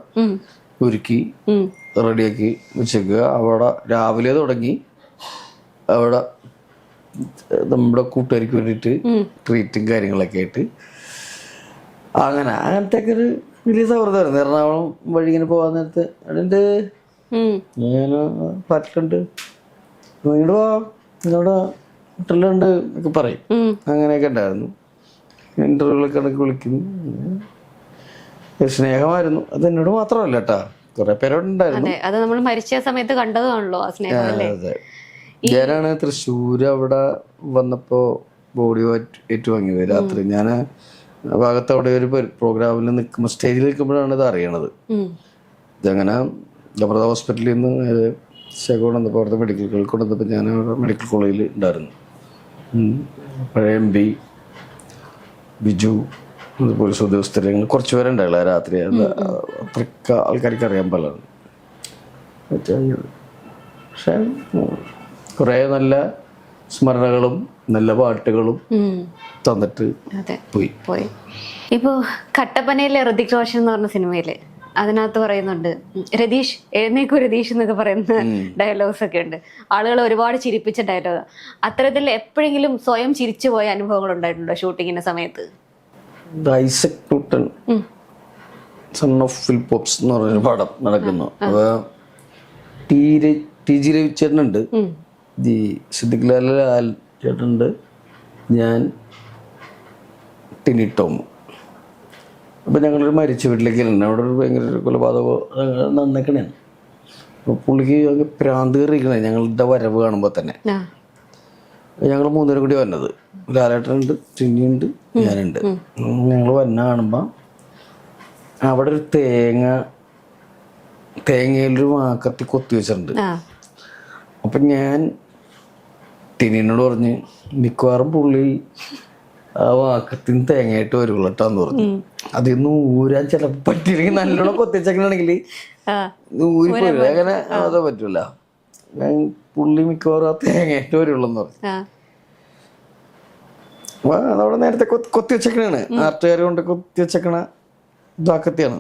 ഒരുക്കി റെഡിയാക്കി വെച്ചേക്കുക. അവിടെ രാവിലെ തുടങ്ങി അവിടെ നമ്മുടെ കൂട്ടുകാർക്ക് വേണ്ടിയിട്ട് ട്രീറ്റും കാര്യങ്ങളൊക്കെ ആയിട്ട് അങ്ങനത്തെ ഒക്കെ ഒരു വലിയ സൗഹൃദമായിരുന്നു. എറണാകുളം വഴി ഇങ്ങനെ പോകാൻ നേരത്ത് അതിൻ്റെ ഞാൻ ഫ്ലാറ്റിലുണ്ട്, ഇങ്ങോട്ട് പോവാ, ഇങ്ങോട്ട് ഹോട്ടലുണ്ട് ഒക്കെ പറയും. അങ്ങനെയൊക്കെ ഉണ്ടായിരുന്നു. ഇന്റർവ്യൂകളൊക്കെ ഇടയ്ക്ക് വിളിക്കും. സ്നേഹമായിരുന്നു. അത് എന്നോട് മാത്രമല്ല കേട്ടാ, കുറെ പേരോടുണ്ടായിരുന്നു. അത് നമ്മൾ മരിച്ച സമയത്ത് കണ്ടതാണല്ലോ ആ സ്നേഹം. അതെ, ഞാനാണ് തൃശ്ശൂര് അവിടെ വന്നപ്പോ ബോഡി ഏറ്റുവാങ്ങിയത് രാത്രി. ഞാൻ ഭാഗത്ത് അവിടെ ഒരു പ്രോഗ്രാമിൽ നിൽക്കുമ്പോൾ സ്റ്റേജിൽ നിൽക്കുമ്പോഴാണ് ഇത് അറിയണത്. ഇതങ്ങനെ അമൃത ഹോസ്പിറ്റലിൽ നിന്ന് ശേഖരം വന്നപ്പോൾ അവിടുത്തെ മെഡിക്കൽ കോളേജിൽ കൊണ്ടുവന്നപ്പോൾ ഞാൻ അവിടെ മെഡിക്കൽ കോളേജിൽ ഉണ്ടായിരുന്നു. പഴയ MP ബിജു പോലീസ് ഉദ്യോഗസ്ഥർ അങ്ങനെ കുറച്ച് പേരുണ്ടായില്ല രാത്രി. അത് അത്രയ്ക്ക് ആൾക്കാർക്ക് അറിയാൻ പാടില്ല. പക്ഷെ കുറേ നല്ല സ്മരണകളും നല്ല പാട്ടുകളും തന്നിട്ട് പോയി. ഇപ്പോൾ കട്ടപ്പനയിലെ ഋതിക് റോഷൻ എന്ന് പറഞ്ഞ സിനിമയില് അതിനകത്ത് പറയുന്നുണ്ട് രതീഷ് എഴുന്നേക്കൂ രതീഷ് എന്നൊക്കെ പറയുന്ന ഡയലോഗ്സ് ഒക്കെ ഉണ്ട്. ആളുകൾ ഒരുപാട് ചിരിപ്പിച്ച ഡയലോഗ്. അത്തരത്തിൽ എപ്പോഴെങ്കിലും സ്വയം ചിരിച്ചു പോയ അനുഭവങ്ങൾ ഉണ്ടായിട്ടുണ്ടോ ഷൂട്ടിങ്ങിന്റെ സമയത്ത്? ഐസക് ന്യൂട്ടൺ സൺ ഓഫ് ഫിലിപ്പോപ്സ് എന്ന് പറഞ്ഞൊരു പടം നടക്കുന്നു. അപ്പൊ TG രവിചേട്ടനുണ്ട്, സിദ്ദിഖ് ലാൽ ചേട്ടനുണ്ട്, ഞാൻ ടിനി ടോം. അപ്പം ഞങ്ങളൊരു മരിച്ച വീട്ടിലേക്ക് ഉണ്ട്. അവിടെ ഒരു ഭയങ്കര കൊലപാതകം നന്നക്കണേണ്. അപ്പോൾ പുള്ളിക്ക് ഭ്രാന്ത് കയറിയിരിക്കണേ ഞങ്ങളുടെ വരവ് കാണുമ്പോൾ തന്നെ. ഞങ്ങൾ 3 പേരും കൂടി വന്നത്, ലാലേട്ടനുണ്ട്, ടിനിയുണ്ട്, ഞാനുണ്ട്. ഞങ്ങൾ വന്ന കാണുമ്പോൾ അവിടെ ഒരു തേങ്ങയിലൊരു വാക്കത്തി കൊത്തി വെച്ചിട്ടുണ്ട്. അപ്പം ഞാൻ ടിനിനോട് പറഞ്ഞ് മിക്കവാറും പുള്ളി ആ വാക്കത്തിന് തേങ്ങയായിട്ട് വരുള്ളൂ കേട്ടാന്ന് പറഞ്ഞു. അതിൽ നിന്ന് ഊരാൻ ചിലപ്പോൾ പറ്റിയില്ലെങ്കിൽ നല്ലോണം കൊത്തിച്ചെക്കണമെങ്കിൽ ഊരിപ്പോയില്ല. അങ്ങനെ അതേ പറ്റൂല. ഞാൻ പുള്ളി മിക്കവാറും ആ തേങ്ങയായിട്ട് വരുള്ളൂ എന്ന് പറഞ്ഞു. അപ്പൊ അതവിടെ നേരത്തെ കൊത്തി വെച്ചേക്കണാണ്, നാട്ടുകാർ കൊണ്ട് കൊത്തി വെച്ചേക്കണ ഇതാക്കത്തിയാണ്.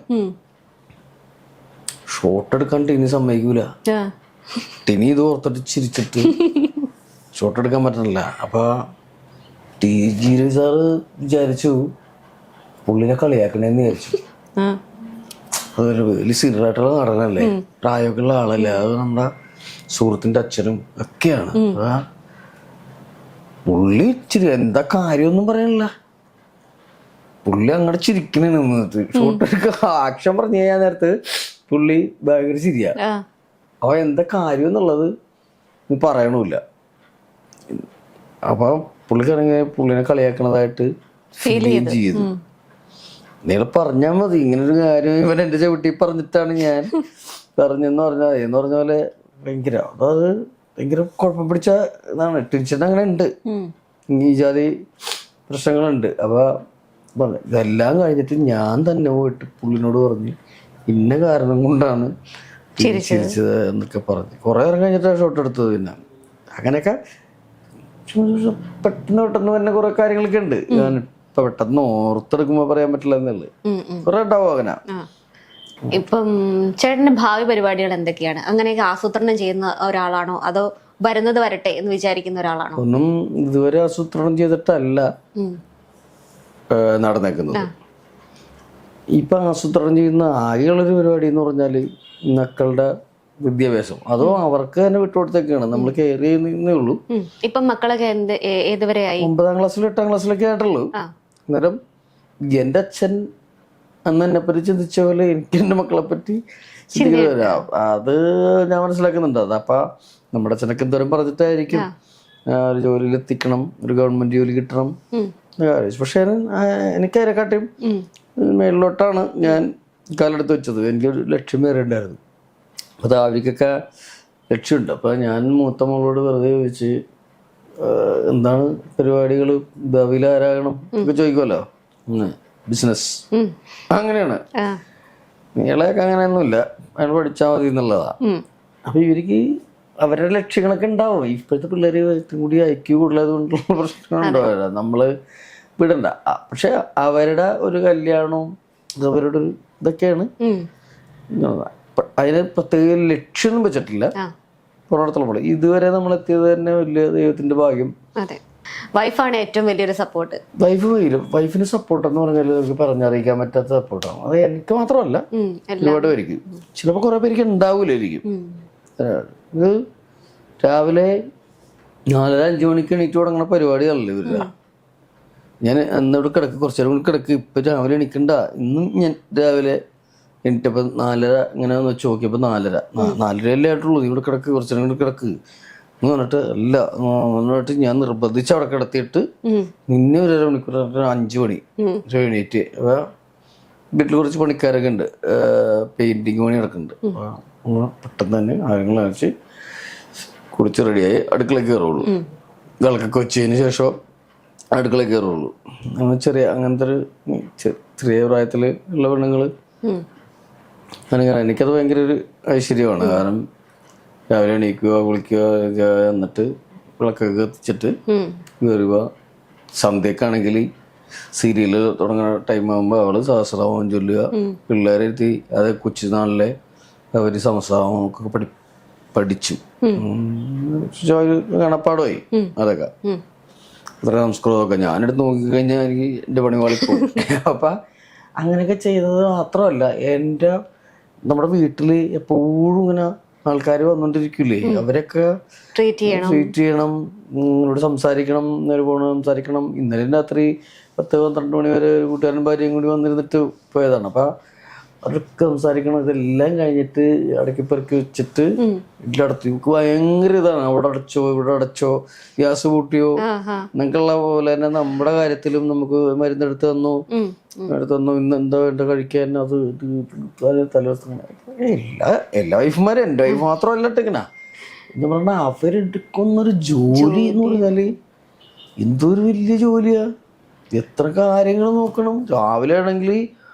ഷോട്ട് എടുക്കാൻ ടിനി സമ്മതിക്കൂല. ടിനി ഇത് ഓർത്തിട്ട് ചിരിച്ചിട്ട് ഷോട്ട് എടുക്കാൻ പറ്റണില്ല. അപ്പൊ TG സാറ് വിചാരിച്ചു പുള്ളിനെ കളിയാക്കണേന്ന് വിചാരിച്ചു. അതൊരു വലിയ സീനിയറായിട്ടുള്ള നടനല്ലേ, പ്രായമൊക്കെ ഉള്ള ആളല്ലേ, അത് നമ്മുടെ സുഹൃത്തിന്റെ അച്ഛനും ഒക്കെയാണ്. പുള്ളി ഇച്ചിരി എന്താ കാര്യമൊന്നും പറയണില്ല. പുള്ളി അങ്ങോട്ട് ചിരിക്കണേ നിന്നിട്ട് ഷോട്ട് എടുക്കാൻ ആക്ഷൻ പറഞ്ഞു കഴിഞ്ഞാൽ നേരത്ത് പുള്ളി ഭയങ്കര ശരിയാ. അപ്പൊ എന്താ കാര്യം എന്നുള്ളത് പറയണമില്ല. അപ്പൊ പുള്ളിക്കാണെങ്കിൽ പുള്ളിനെ കളിയാക്കണതായിട്ട് ഫീൽ ചെയ്തു. നിങ്ങൾ പറഞ്ഞാൽ മതി ഇങ്ങനൊരു കാര്യം ഇവൻ എന്റെ ചവിട്ടി പറഞ്ഞിട്ടാണ് ഞാൻ പറഞ്ഞെന്ന് പറഞ്ഞാൽ എന്ന് പറഞ്ഞ പോലെ ഭയങ്കര അത് ഭയങ്കര കുഴപ്പം പിടിച്ച ഇതാണ്. ടെൻഷൻ അങ്ങനെ ഉണ്ട്, ഈ ജാതി പ്രശ്നങ്ങളുണ്ട്. അപ്പൊ ഇതെല്ലാം കഴിഞ്ഞിട്ട് ഞാൻ തന്നെ പോയിട്ട് പുള്ളിനോട് പറഞ്ഞ് ഇന്ന കാരണം കൊണ്ടാണ് ചിരിച്ചത് എന്നൊക്കെ പറഞ്ഞ് കുറെ നേരം കഴിഞ്ഞിട്ടാണ് ഷോട്ട് എടുത്തത്. പിന്നെ അങ്ങനെയൊക്കെ പെട്ടെന്ന് തന്നെ കുറെ കാര്യങ്ങളൊക്കെ ഉണ്ട്. ഞാൻ ഇപ്പൊ പെട്ടെന്ന് ഓർത്തെടുക്കുമ്പോ പറയാൻ പറ്റില്ല എന്നുള്ളത് കുറെ ഉണ്ടാവും അങ്ങനെ. ഇപ്പം ചേട്ടന്റെ ഭാവി പരിപാടികൾ എന്തൊക്കെയാണ്? അങ്ങനെയൊക്കെ ആസൂത്രണം ചെയ്യുന്ന ഒരാളാണോ അതോ വരുന്നത് വരട്ടെ എന്ന് വിചാരിക്കുന്ന ഒരാളാണോ? ഒന്നും ഇതുവരെ ആസൂത്രണം ചെയ്തിട്ടല്ല നടന്നേക്കുന്നത്. ഇപ്പൊ ആസൂത്രണം ചെയ്യുന്ന ആകെയുള്ളൊരു പരിപാടി എന്ന് പറഞ്ഞാല് മക്കളുടെ വിദ്യാഭ്യാസം, അതോ അവർക്ക് തന്നെ വിട്ടുകൊടുത്തേക്കാണ്. നമ്മൾ കെയർ ചെയ്യുന്നേ ഉള്ളൂ. ഇപ്പം മക്കളൊക്കെ ഏതുവരെ ആയി? 9ാം ക്ലാസ്സിലും 8ാം ക്ലാസ്സിലൊക്കെ ആയിട്ടുള്ളൂ. അന്നേരം എന്റെ അച്ഛൻ അന്ന് എന്നെ പറ്റി ചിന്തിച്ച പോലെ എനിക്ക് എന്റെ മക്കളെ പറ്റി അത് ഞാൻ മനസ്സിലാക്കുന്നുണ്ട്. അതപ്പ നമ്മുടെ അച്ഛനൊക്കെ എന്തോരം പറഞ്ഞിട്ടായിരിക്കും ഒരു ജോലിയിൽ എത്തിക്കണം, ഒരു ഗവൺമെന്റ് ജോലി കിട്ടണം. പക്ഷെ എനിക്ക് അതിനെക്കാട്ടിയും മേളിലോട്ടാണ് ഞാൻ കാലെടുത്ത് വെച്ചത്. എനിക്കൊരു ലക്ഷ്യം വേറെ ഉണ്ടായിരുന്നു. അത് അവർക്കൊക്കെ ലക്ഷ്യമുണ്ട്. അപ്പം ഞാൻ മൂത്ത മോളോട് വെറുതെ ചോദിച്ച് എന്താണ് പരിപാടികൾ, ഭാവിയിൽ ആരാകണം ഒക്കെ ചോദിക്കുമല്ലോ. ബിസിനസ് അങ്ങനെയാണ്. ഇളയൊക്കെ അങ്ങനെയൊന്നുമില്ല, അയാൾ പഠിച്ചാൽ മതി എന്നുള്ളതാ. അപ്പൊ ഇവർക്ക് അവരുടെ ലക്ഷ്യങ്ങളൊക്കെ ഉണ്ടാവും. ഇപ്പോഴത്തെ പിള്ളേർ ഏറ്റവും കൂടി ഐക്യു കൂടുതലത് കൊണ്ടുള്ള പ്രശ്നങ്ങളുണ്ടാവില്ല, നമ്മള് വിടണ്ട. പക്ഷെ അവരുടെ ഒരു കല്യാണവും അവരുടെ ഒരു ഇതൊക്കെയാണ്. അതിന് പ്രത്യേക ലക്ഷ്യമൊന്നും വെച്ചിട്ടില്ല. പുറത്തോളം ഇതുവരെ നമ്മൾ എത്തിയത് തന്നെ വലിയ ദൈവത്തിന്റെ ഭാഗ്യം. വൈഫാണ് ഏറ്റവും വലിയൊരു സപ്പോർട്ട്. വൈഫിന് സപ്പോർട്ട് എന്ന് പറഞ്ഞാൽ നമുക്ക് പറഞ്ഞറിയിക്കാൻ പറ്റാത്ത സപ്പോർട്ടാണ്. അത് എനിക്ക് മാത്രമല്ല, ഒരുപാട് പേർക്ക്. ചിലപ്പോൾ കുറെ പേർക്ക് ഉണ്ടാവൂലായിരിക്കും. ഇത് രാവിലെ 4-5 മണിക്ക് എണീറ്റ് തുടങ്ങുന്ന പരിപാടികളല്ലേ ഇവരുടെ. ഞാൻ എന്നോട് കിടക്ക് കുറച്ചു നേരം കൂടി കിടക്ക്, ഇപ്പൊ രാവിലെ എണീക്കണ്ട. ഇന്നും ഞാൻ രാവിലെ എണീറ്റപ്പോൾ 4:30 ഇങ്ങനെ വെച്ച് നോക്കിയപ്പോൾ 4:30 അല്ലേ ആയിട്ടുള്ളൂ. ഇവിടെ കിടക്ക് കുറച്ചു നേരം കൂടി കിടക്ക്. എന്ന് പറഞ്ഞിട്ട് അല്ല എന്നിട്ട് ഞാൻ നിർബന്ധിച്ച് അവിടെ കിടത്തിയിട്ട് നിന്നെ ഒരു 1 മണിക്കൂർ 5 മണി എണീറ്റ്. അപ്പൊ വീട്ടിൽ കുറച്ച് പണിക്കാരൊക്കെ ഉണ്ട്, പെയിന്റിങ് പണി നടക്കുന്നുണ്ട്. അപ്പോൾ പെട്ടെന്ന് തന്നെ കാര്യങ്ങൾ അയച്ച് കുടിച്ച് റെഡിയായി അടുക്കളയിൽ കയറുള്ളൂ. വിളക്കൊക്കെ വെച്ചതിന് ശേഷം അടുക്കളയിൽ കയറുള്ളൂ. ചെറിയ അങ്ങനത്തെ ഒരു ചെറിയ പ്രായത്തിൽ ഉള്ള പെണ്ണുങ്ങൾ അങ്ങനെ. എനിക്കത് ഭയങ്കര ഒരു ഐശ്വര്യമാണ്. കാരണം രാവിലെ എണീക്കുക, കുളിക്കുക, എന്നിട്ട് വിളക്കൊക്കെ കത്തിച്ചിട്ട് കയറുക. സന്ധ്യക്കാണെങ്കിൽ സീരിയൽ തുടങ്ങുന്ന ടൈം ആകുമ്പോൾ അവള് സഹസ്രനാമം ചൊല്ലുക. പിള്ളേരെത്തി അത് കൊച്ചുനാളിലെ അവർ സഹസ്രനാമമൊക്കെ പഠിച്ചു. ഗണപ്പാടമായി അതൊക്കെ അത്ര സംസ്കൃതമൊക്കെ ഞാനെടുത്ത് നോക്കിക്കഴിഞ്ഞാൽ എനിക്ക് എൻ്റെ പണി വാളിപ്പോകും. അപ്പം അങ്ങനെയൊക്കെ ചെയ്തത് മാത്രമല്ല, നമ്മുടെ വീട്ടിൽ എപ്പോഴും ഇങ്ങനെ ആൾക്കാർ വന്നുകൊണ്ടിരിക്കില്ലേ, അവരൊക്കെ ട്രീറ്റ് ചെയ്യണം, നിങ്ങളോട് സംസാരിക്കണം, നേരെ പോകണം, സംസാരിക്കണം. ഇന്നലെ രാത്രി 10-12 മണി വരെ കൂട്ടുകാരനും ഭാര്യയും കൂടി വന്നിരുന്നിട്ട് പോയതാണ്. അപ്പം അവരൊക്കെ സംസാരിക്കണം. ഇതെല്ലാം കഴിഞ്ഞിട്ട് ഇടയ്ക്ക് പെറുക്കി വെച്ചിട്ട് വീട്ടിലടച്ചു. നമുക്ക് ഭയങ്കര ഇതാണ്, അവിടെ അടച്ചോ ഇവിടെ അടച്ചോ, ഗ്യാസ് കൂട്ടിയോ എന്നൊക്കെയുള്ള പോലെ തന്നെ നമ്മുടെ കാര്യത്തിലും നമുക്ക് മരുന്നെടുത്ത് തന്നു ഇന്ന് എന്താ വേണ്ട കഴിക്കാൻ, അത് തലവസ്ഥ. എല്ലാ വൈഫുമാരും, എൻ്റെ വൈഫ് മാത്രമല്ല ഇട്ടിങ്ങനെ എന്ന് പറഞ്ഞാൽ അവരെടുക്കുന്നൊരു ജോലി എന്ന് പറഞ്ഞാല് എന്തൊരു വലിയ ജോലിയാ. എത്ര കാര്യങ്ങൾ നോക്കണം. രാവിലെ ആണെങ്കിൽ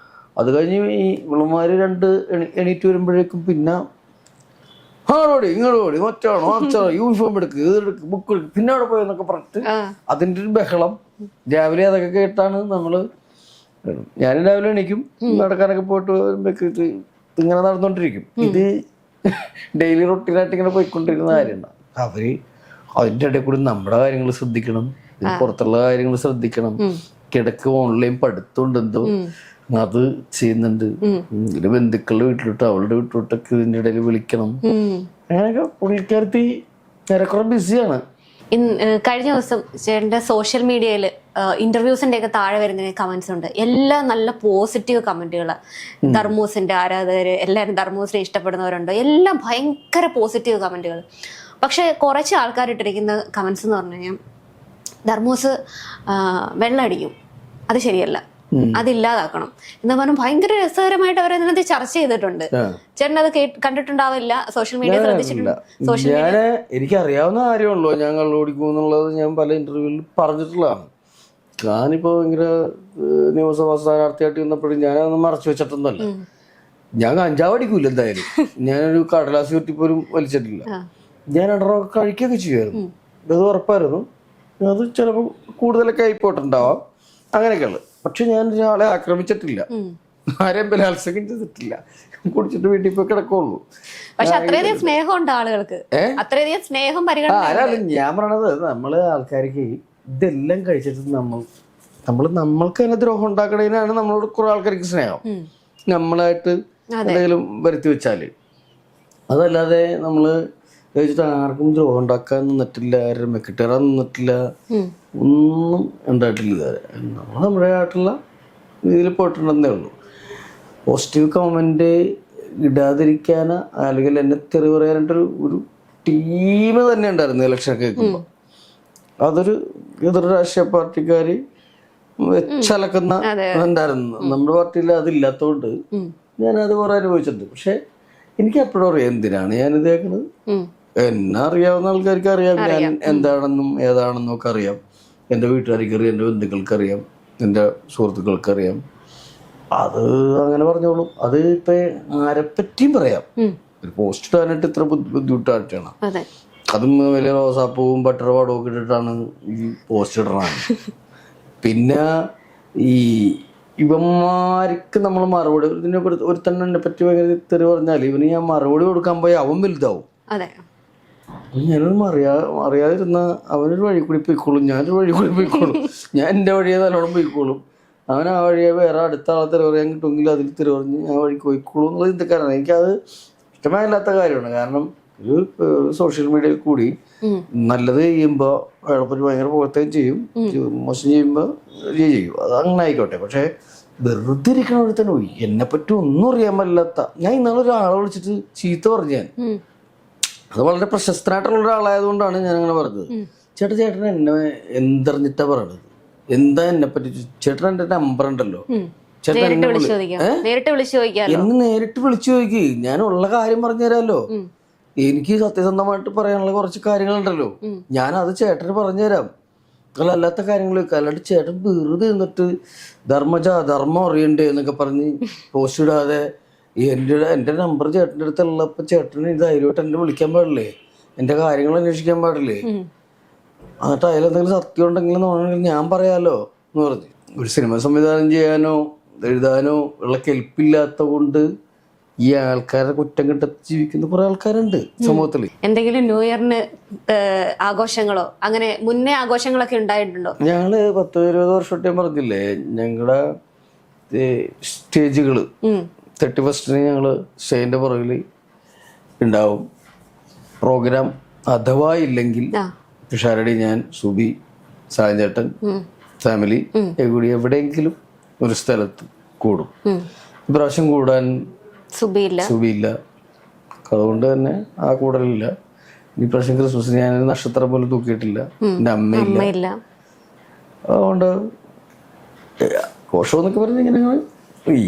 അത് കഴിഞ്ഞ് ഈ ഇവളുമാര് 2 എണീറ്റ് വരുമ്പോഴേക്കും പിന്നെ ആണോടി ഇങ്ങോട്ടോടി മറ്റാണോ മറിച്ചാണോ യൂണിഫോം എടുക്ക്, ഇതെടുക്ക്, ബുക്ക് എടുക്ക്, പിന്നെ അവിടെ പോയെന്നൊക്കെ പറഞ്ഞിട്ട് അതിൻ്റെ ഒരു ബഹളം. രാവിലെ അതൊക്കെ കേട്ടാണ് നമ്മള്. ഞാനും രാവിലെ എണീക്കും, നടക്കാനൊക്കെ പോയിട്ട് വരുമ്പോഴേക്ക് ഇങ്ങനെ നടന്നുകൊണ്ടിരിക്കും. ഇത് ഡെയിലി റൊട്ടീനായിട്ട് ഇങ്ങനെ പോയിക്കൊണ്ടിരിക്കുന്ന കാര്യമാണ്. അവര് അതിൻ്റെ ഇടയിൽ കൂടി നമ്മുടെ കാര്യങ്ങൾ ശ്രദ്ധിക്കണം, പുറത്തുള്ള കാര്യങ്ങൾ ശ്രദ്ധിക്കണം. കിടക്ക് ഓൺലൈൻ പഠിത്തമുണ്ട്, എന്തോ അത് ചെയ്യുന്നുണ്ട്. ഇതിന്റെ ബന്ധുക്കളുടെ വീട്ടിലോട്ട് അവളുടെ വീട്ടിലോട്ടൊക്കെ ഇതിന്റെ ഇടയിൽ വിളിക്കണം. അങ്ങനെയൊക്കെ പുള്ളിക്കാരത്തി ഏറെക്കുറെ ബിസിയാണ്. കഴിഞ്ഞ ദിവസം ചേട്ടന്റെ സോഷ്യൽ മീഡിയയിൽ ഇന്റർവ്യൂസിന്റെ ഒക്കെ താഴെ വരുന്ന കമന്റ്സ് ഉണ്ട്, എല്ലാം നല്ല പോസിറ്റീവ് കമന്റുകൾ. ധർമ്മൂസിന്റെ ആരാധകര് എല്ലാവരും ധർമ്മൂസിനെ ഇഷ്ടപ്പെടുന്നവരുണ്ട്, എല്ലാം ഭയങ്കര പോസിറ്റീവ് കമന്റുകൾ. പക്ഷെ കുറച്ച് ആൾക്കാർ ഇട്ടിരിക്കുന്ന കമന്റ്സ് എന്ന് പറഞ്ഞു കഴിഞ്ഞാൽ ധർമ്മൂസ് വെള്ളം അടിക്കും, അത് ശരിയല്ല, അതില്ലാതാക്കണം എന്ന് പറഞ്ഞാൽ ഭയങ്കര രസകരമായിട്ട് അവർ അതിനകത്ത് ചർച്ച ചെയ്തിട്ടുണ്ട്. ചേട്ടൻ അത് കണ്ടിട്ടുണ്ടാവില്ല, സോഷ്യൽ മീഡിയ ശ്രദ്ധിച്ചിട്ടുണ്ട്. എനിക്ക് അറിയാവുന്ന കാര്യമുള്ളൂ, ഞാൻ കള്ളുപിടിക്കുന്നുള്ളത് ഞാൻ പല ഇന്റർവ്യൂവിൽ പറഞ്ഞിട്ടുള്ളതാണ്. ഞാനിപ്പോ ഭയങ്കര നിയമസഭാ സ്ഥാനാർത്ഥിയായിട്ട് വന്നപ്പോഴും ഞാനതൊന്നും മറച്ചു വെച്ചിട്ടൊന്നുമല്ല. ഞാൻ കഞ്ചാവ് അടിക്കൂല എന്തായാലും. ഞാനൊരു കടലാസ് കുറ്റിപ്പോലും വലിച്ചിട്ടില്ല. ഞാൻ അടറൊക്കെ കഴിക്കുകയൊക്കെ ചെയ്യുമായിരുന്നു, അത് ഉറപ്പായിരുന്നു. അത് ചിലപ്പോൾ കൂടുതലൊക്കെ ആയിപ്പോട്ടുണ്ടാവാം, അങ്ങനെയൊക്കെയുള്ളത്. പക്ഷെ ഞാൻ ഒരാളെ ആക്രമിച്ചിട്ടില്ല, ആരെയും ബലാത്സംഗം ചെയ്തിട്ടില്ല, കുടിച്ചിട്ട് വീട്ടിൽ പോയി കിടക്കുള്ളൂ. പക്ഷെ അത്രയധികം സ്നേഹമുണ്ട് ആളുകൾക്ക്, അത്രയധികം സ്നേഹം. ഞാൻ പറയണത് നമ്മള് ആൾക്കാർക്ക് ഇതെല്ലാം കഴിച്ചിട്ട് നമ്മൾക്ക് തന്നെ ദ്രോഹം ഉണ്ടാക്കണതിനാണ് നമ്മളോട് കുറെ ആൾക്കാർക്ക് സ്നേഹം, നമ്മളായിട്ട് എന്തെങ്കിലും വരുത്തി വെച്ചാല്. അതല്ലാതെ നമ്മള് കഴിച്ചിട്ട് ആർക്കും ദ്രോഹം ഉണ്ടാക്കാൻ നിന്നിട്ടില്ല, ആരും മെക്കിട്ടേറാൻ നിന്നിട്ടില്ല, ഒന്നും ഉണ്ടായിട്ടില്ല ഇതുവരെ. നമ്മൾ നമ്മുടെ ആയിട്ടുള്ള രീതിയിൽ പോയിട്ടുണ്ടെന്നേ ഉള്ളൂ. പോസിറ്റീവ് കമന്റ് ഇടാതിരിക്കാൻ അല്ലെങ്കിൽ എന്നെ തെറി പറയാനായിട്ടൊരു ടീം തന്നെ ഉണ്ടായിരുന്നു ഇലക്ഷൻ കേൾക്കുമ്പോൾ. അതൊരു എതിർ രാഷ്ട്രീയ പാർട്ടിക്കാര് വെച്ചലക്കുന്ന ഉണ്ടായിരുന്നു. നമ്മുടെ പാർട്ടിയിൽ അതില്ലാത്തതുകൊണ്ട് ഞാനത് കുറെ അനുഭവിച്ചിട്ടുണ്ട്. പക്ഷെ എനിക്ക് എപ്പോഴും അറിയാം എന്തിനാണ് ഞാനിത് കേൾക്കുന്നത്. എന്നെ അറിയാവുന്ന ആൾക്കാർക്ക് അറിയാം ഞാൻ എന്താണെന്നും ഏതാണെന്നും ഒക്കെ അറിയാം. എൻ്റെ വീട്ടുകാർക്ക് അറിയാം, എൻ്റെ ബന്ധുക്കൾക്കറിയാം, എൻ്റെ സുഹൃത്തുക്കൾക്കറിയാം. അത് അങ്ങനെ പറഞ്ഞോളൂ. അത് ഇപ്പൊ ആരെപ്പറ്റിയും പറയാം. ഒരു പോസ്റ്റ് ഇടാനായിട്ട് ഇത്ര ബുദ്ധിമുട്ടായിട്ടാണ്. അതും വലിയ റോസാപ്പൂവും ബട്ടർ പാടവും ഒക്കെ ഇട്ടിട്ടാണ് ഈ പോസ്റ്റ് ഇടണത്. പിന്നെ ഈ ഇവന്മാർക്ക് നമ്മൾ മറുപടി ഇതിനെ ഒരു തന്നെ എന്നെ പറ്റി ഭയങ്കര തെറി പറഞ്ഞാൽ ഇവന് ഞാൻ മറുപടി കൊടുക്കാൻ പോയി അവൻ വലുതാവും. ഞാനൊന്നും അറിയാതിരുന്ന അവനൊരു വഴി കൂടി പോയിക്കോളും, ഞാനൊരു വഴി കൂടി പോയിക്കോളും. ഞാൻ എൻ്റെ വഴിയെ നല്ലോണം പോയിക്കോളും. അവൻ ആ വഴിയെ വേറെ അടുത്ത ആളെ തെറി പറയാൻ കിട്ടുമെങ്കിൽ അതിൽ തെറി പറഞ്ഞ് ആ വഴിക്ക് പോയിക്കോളും എന്നുള്ള ചിന്തക്കാരാണ്. എനിക്കത് ഇഷ്ടമായില്ലാത്ത കാര്യമാണ്. കാരണം ഒരു സോഷ്യൽ മീഡിയയിൽ കൂടി നല്ലത് ചെയ്യുമ്പോൾ അയാളെപ്പറ്റി ഭയങ്കര പുറത്തേക്കും ചെയ്യും, മോശം ചെയ്യുമ്പോൾ ചെയ്യും. അത് അങ്ങനെ ആയിക്കോട്ടെ. പക്ഷെ വെറുതെ ഇരിക്കണ തന്നെ എന്നെപ്പറ്റി ഒന്നും അറിയാൻ പറ്റില്ലാത്ത ഞാൻ ഇന്നാളെ ഒരാളെ വിളിച്ചിട്ട് ചീത്ത പറഞ്ഞു. ഞാൻ അത് വളരെ പ്രശസ്തനായിട്ടുള്ള ഒരാളായതുകൊണ്ടാണ് ഞാൻ അങ്ങനെ പറഞ്ഞത്. ചേട്ടൻ എന്നെ എന്തറിഞ്ഞിട്ടാ പറയണത്, എന്താ എന്നെ പറ്റി. ചേട്ടൻ എന്റെ നമ്പർ ഉണ്ടല്ലോ, ചേട്ടൻ എന്നെ നേരിട്ട് വിളിച്ചു ചോദിക്കാം. എന്നെ നേരിട്ട് വിളിച്ചു ചോദിക്ക്, ഞാൻ ഉള്ള കാര്യം പറഞ്ഞു തരാമല്ലോ. എനിക്ക് സത്യസന്ധമായിട്ട് പറയാനുള്ള കുറച്ച് കാര്യങ്ങളുണ്ടല്ലോ, ഞാൻ അത് ചേട്ടന് പറഞ്ഞു തരാം. അല്ലാത്ത കാര്യങ്ങളൊക്കെ. അല്ലാണ്ട് ചേട്ടൻ വെറുതെ എന്നിട്ട് ധർമ്മം അറിയണ്ടേ എന്നൊക്കെ പറഞ്ഞ് പോസ്റ്റ് ഇടാതെ എൻ്റെ നമ്പർ ചേട്ടൻ്റെ അടുത്തുള്ളപ്പോൾ ചേട്ടന് ധൈര്യമായിട്ട് എന്നെ വിളിക്കാൻ പാടില്ലേ, എൻ്റെ കാര്യങ്ങൾ അന്വേഷിക്കാൻ പാടില്ലേ. എന്നിട്ട് അതിലെന്തെങ്കിലും സത്യം ഉണ്ടെങ്കിൽ ഞാൻ പറയാലോ എന്ന് പറഞ്ഞു. ഒരു സിനിമ സംവിധാനം ചെയ്യാനോ എഴുതാനോ ഉള്ള കെൽപ്പില്ലാത്ത കൊണ്ട് ഈ ആൾക്കാരെ കുറ്റം കണ്ടെത്തി ജീവിക്കുന്ന കുറെ ആൾക്കാരുണ്ട് സമൂഹത്തിൽ. എന്തെങ്കിലും ന്യൂ ഇയറിന് ആഘോഷങ്ങളോ അങ്ങനെ മുന്നേ ആഘോഷങ്ങളൊക്കെ ഉണ്ടായിട്ടുണ്ടോ? ഞങ്ങള് 10-20 വർഷമായിട്ട് പറഞ്ഞില്ലേ, ഞങ്ങളുടെ സ്റ്റേജുകള് 31st ഞങ്ങള് സ്റ്റേജിന്റെ പുറകിൽ ഉണ്ടാവും പ്രോഗ്രാം. അഥവാ ഇല്ലെങ്കിൽ പിഷാരടി, ഞാൻ, സുബി, സായഞ്ചേട്ടൻ, ഫാമിലി കൂടി എവിടെയെങ്കിലും ഒരു സ്ഥലത്ത് കൂടും. ഇപ്രാവശ്യം കൂടാൻ സുബിയില്ല, അതുകൊണ്ട് തന്നെ ആ കൂടലില്ല. ഈ പ്രാവശ്യം ക്രിസ്മസിന് ഞാൻ നക്ഷത്രം പോലും തൂക്കിയിട്ടില്ല, എൻ്റെ അമ്മയില്ല. അതുകൊണ്ട് ആഘോഷം എന്നൊക്കെ പറഞ്ഞ് ഇങ്ങനെ ഈ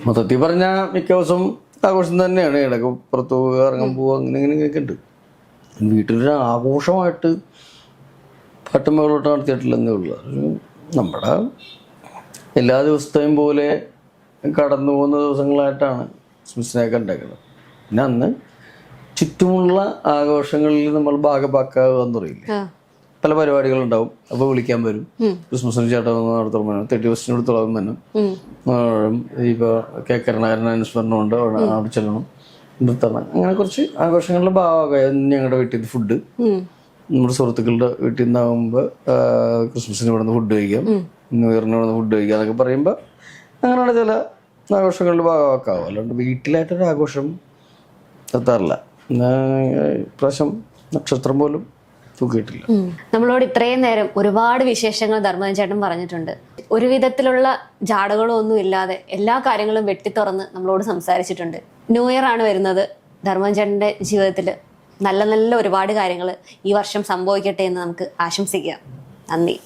മൊത്തത്തിൽ പറഞ്ഞാൽ മിക്ക ദിവസം ആഘോഷം തന്നെയാണ്. ഇടയ്ക്ക് പുറത്ത് പോവുക, ഇറങ്ങാൻ പോവുക, അങ്ങനെയൊക്കെ ഉണ്ട്. വീട്ടിലൊരു ആഘോഷമായിട്ട് പാട്ടും മേളോട്ട് നടത്തിയിട്ടില്ലെന്നേ ഉള്ളൂ. നമ്മുടെ എല്ലാ ദിവസത്തെയും പോലെ കടന്നു പോകുന്ന ദിവസങ്ങളായിട്ടാണ് ക്രിസ്മസിനെയൊക്കെ ഉണ്ടാക്കുന്നത്. പിന്നെ അന്ന് ചുറ്റുമുള്ള ആഘോഷങ്ങളിൽ നമ്മൾ ഭാഗഭാക്കാവുക എന്ന് പറയില്ലേ, പല പരിപാടികളുണ്ടാവും. അപ്പോൾ വിളിക്കാൻ വരും. ക്രിസ്മസിന് ചേട്ടൻ നടത്തുമ്പോൾ 31st തുടങ്ങും. ഇപ്പോൾ കേക്കരണകാരൻ അനുസ്മരണമുണ്ട്, അവിടെ ചെല്ലണം, നിർത്തണം. അങ്ങനെ കുറച്ച് ആഘോഷങ്ങളുടെ ഭാഗമായി ഞങ്ങളുടെ വീട്ടിൽ നിന്ന് ഫുഡ്, നമ്മുടെ സുഹൃത്തുക്കളുടെ വീട്ടിൽ നിന്നാകുമ്പോൾ ക്രിസ്മസിന് ഇവിടെ നിന്ന് ഫുഡ് കഴിക്കാം, ന്യൂ ഇയറിന് ഇവിടെ നിന്ന് ഫുഡ് കഴിക്കാം എന്നൊക്കെ പറയുമ്പോൾ അങ്ങനെയുള്ള ചില ആഘോഷങ്ങളുടെ ഭാഗമാക്കാവും. അല്ലാണ്ട് വീട്ടിലായിട്ടൊരു ആഘോഷം എത്താറില്ല. പ്രാവശ്യം നക്ഷത്രം പോലും തൂക്കിയിട്ടില്ല. നമ്മളോട് ഇത്രയും നേരം ഒരുപാട് വിശേഷങ്ങൾ ധർമ്മജൻ ചേട്ടൻ പറഞ്ഞിട്ടുണ്ട്. ഒരു വിധത്തിലുള്ള ജാടകളോ ഒന്നും ഇല്ലാതെ എല്ലാ കാര്യങ്ങളും വെട്ടിത്തുറന്ന് നമ്മളോട് സംസാരിച്ചിട്ടുണ്ട്. ന്യൂ ഇയർ ആണ് വരുന്നത്. ധർമ്മജൻ ചേട്ടൻ്റെ ജീവിതത്തിൽ നല്ല നല്ല ഒരുപാട് കാര്യങ്ങൾ ഈ വർഷം സംഭവിക്കട്ടെ എന്ന് നമുക്ക് ആശംസിക്കാം. നന്ദി.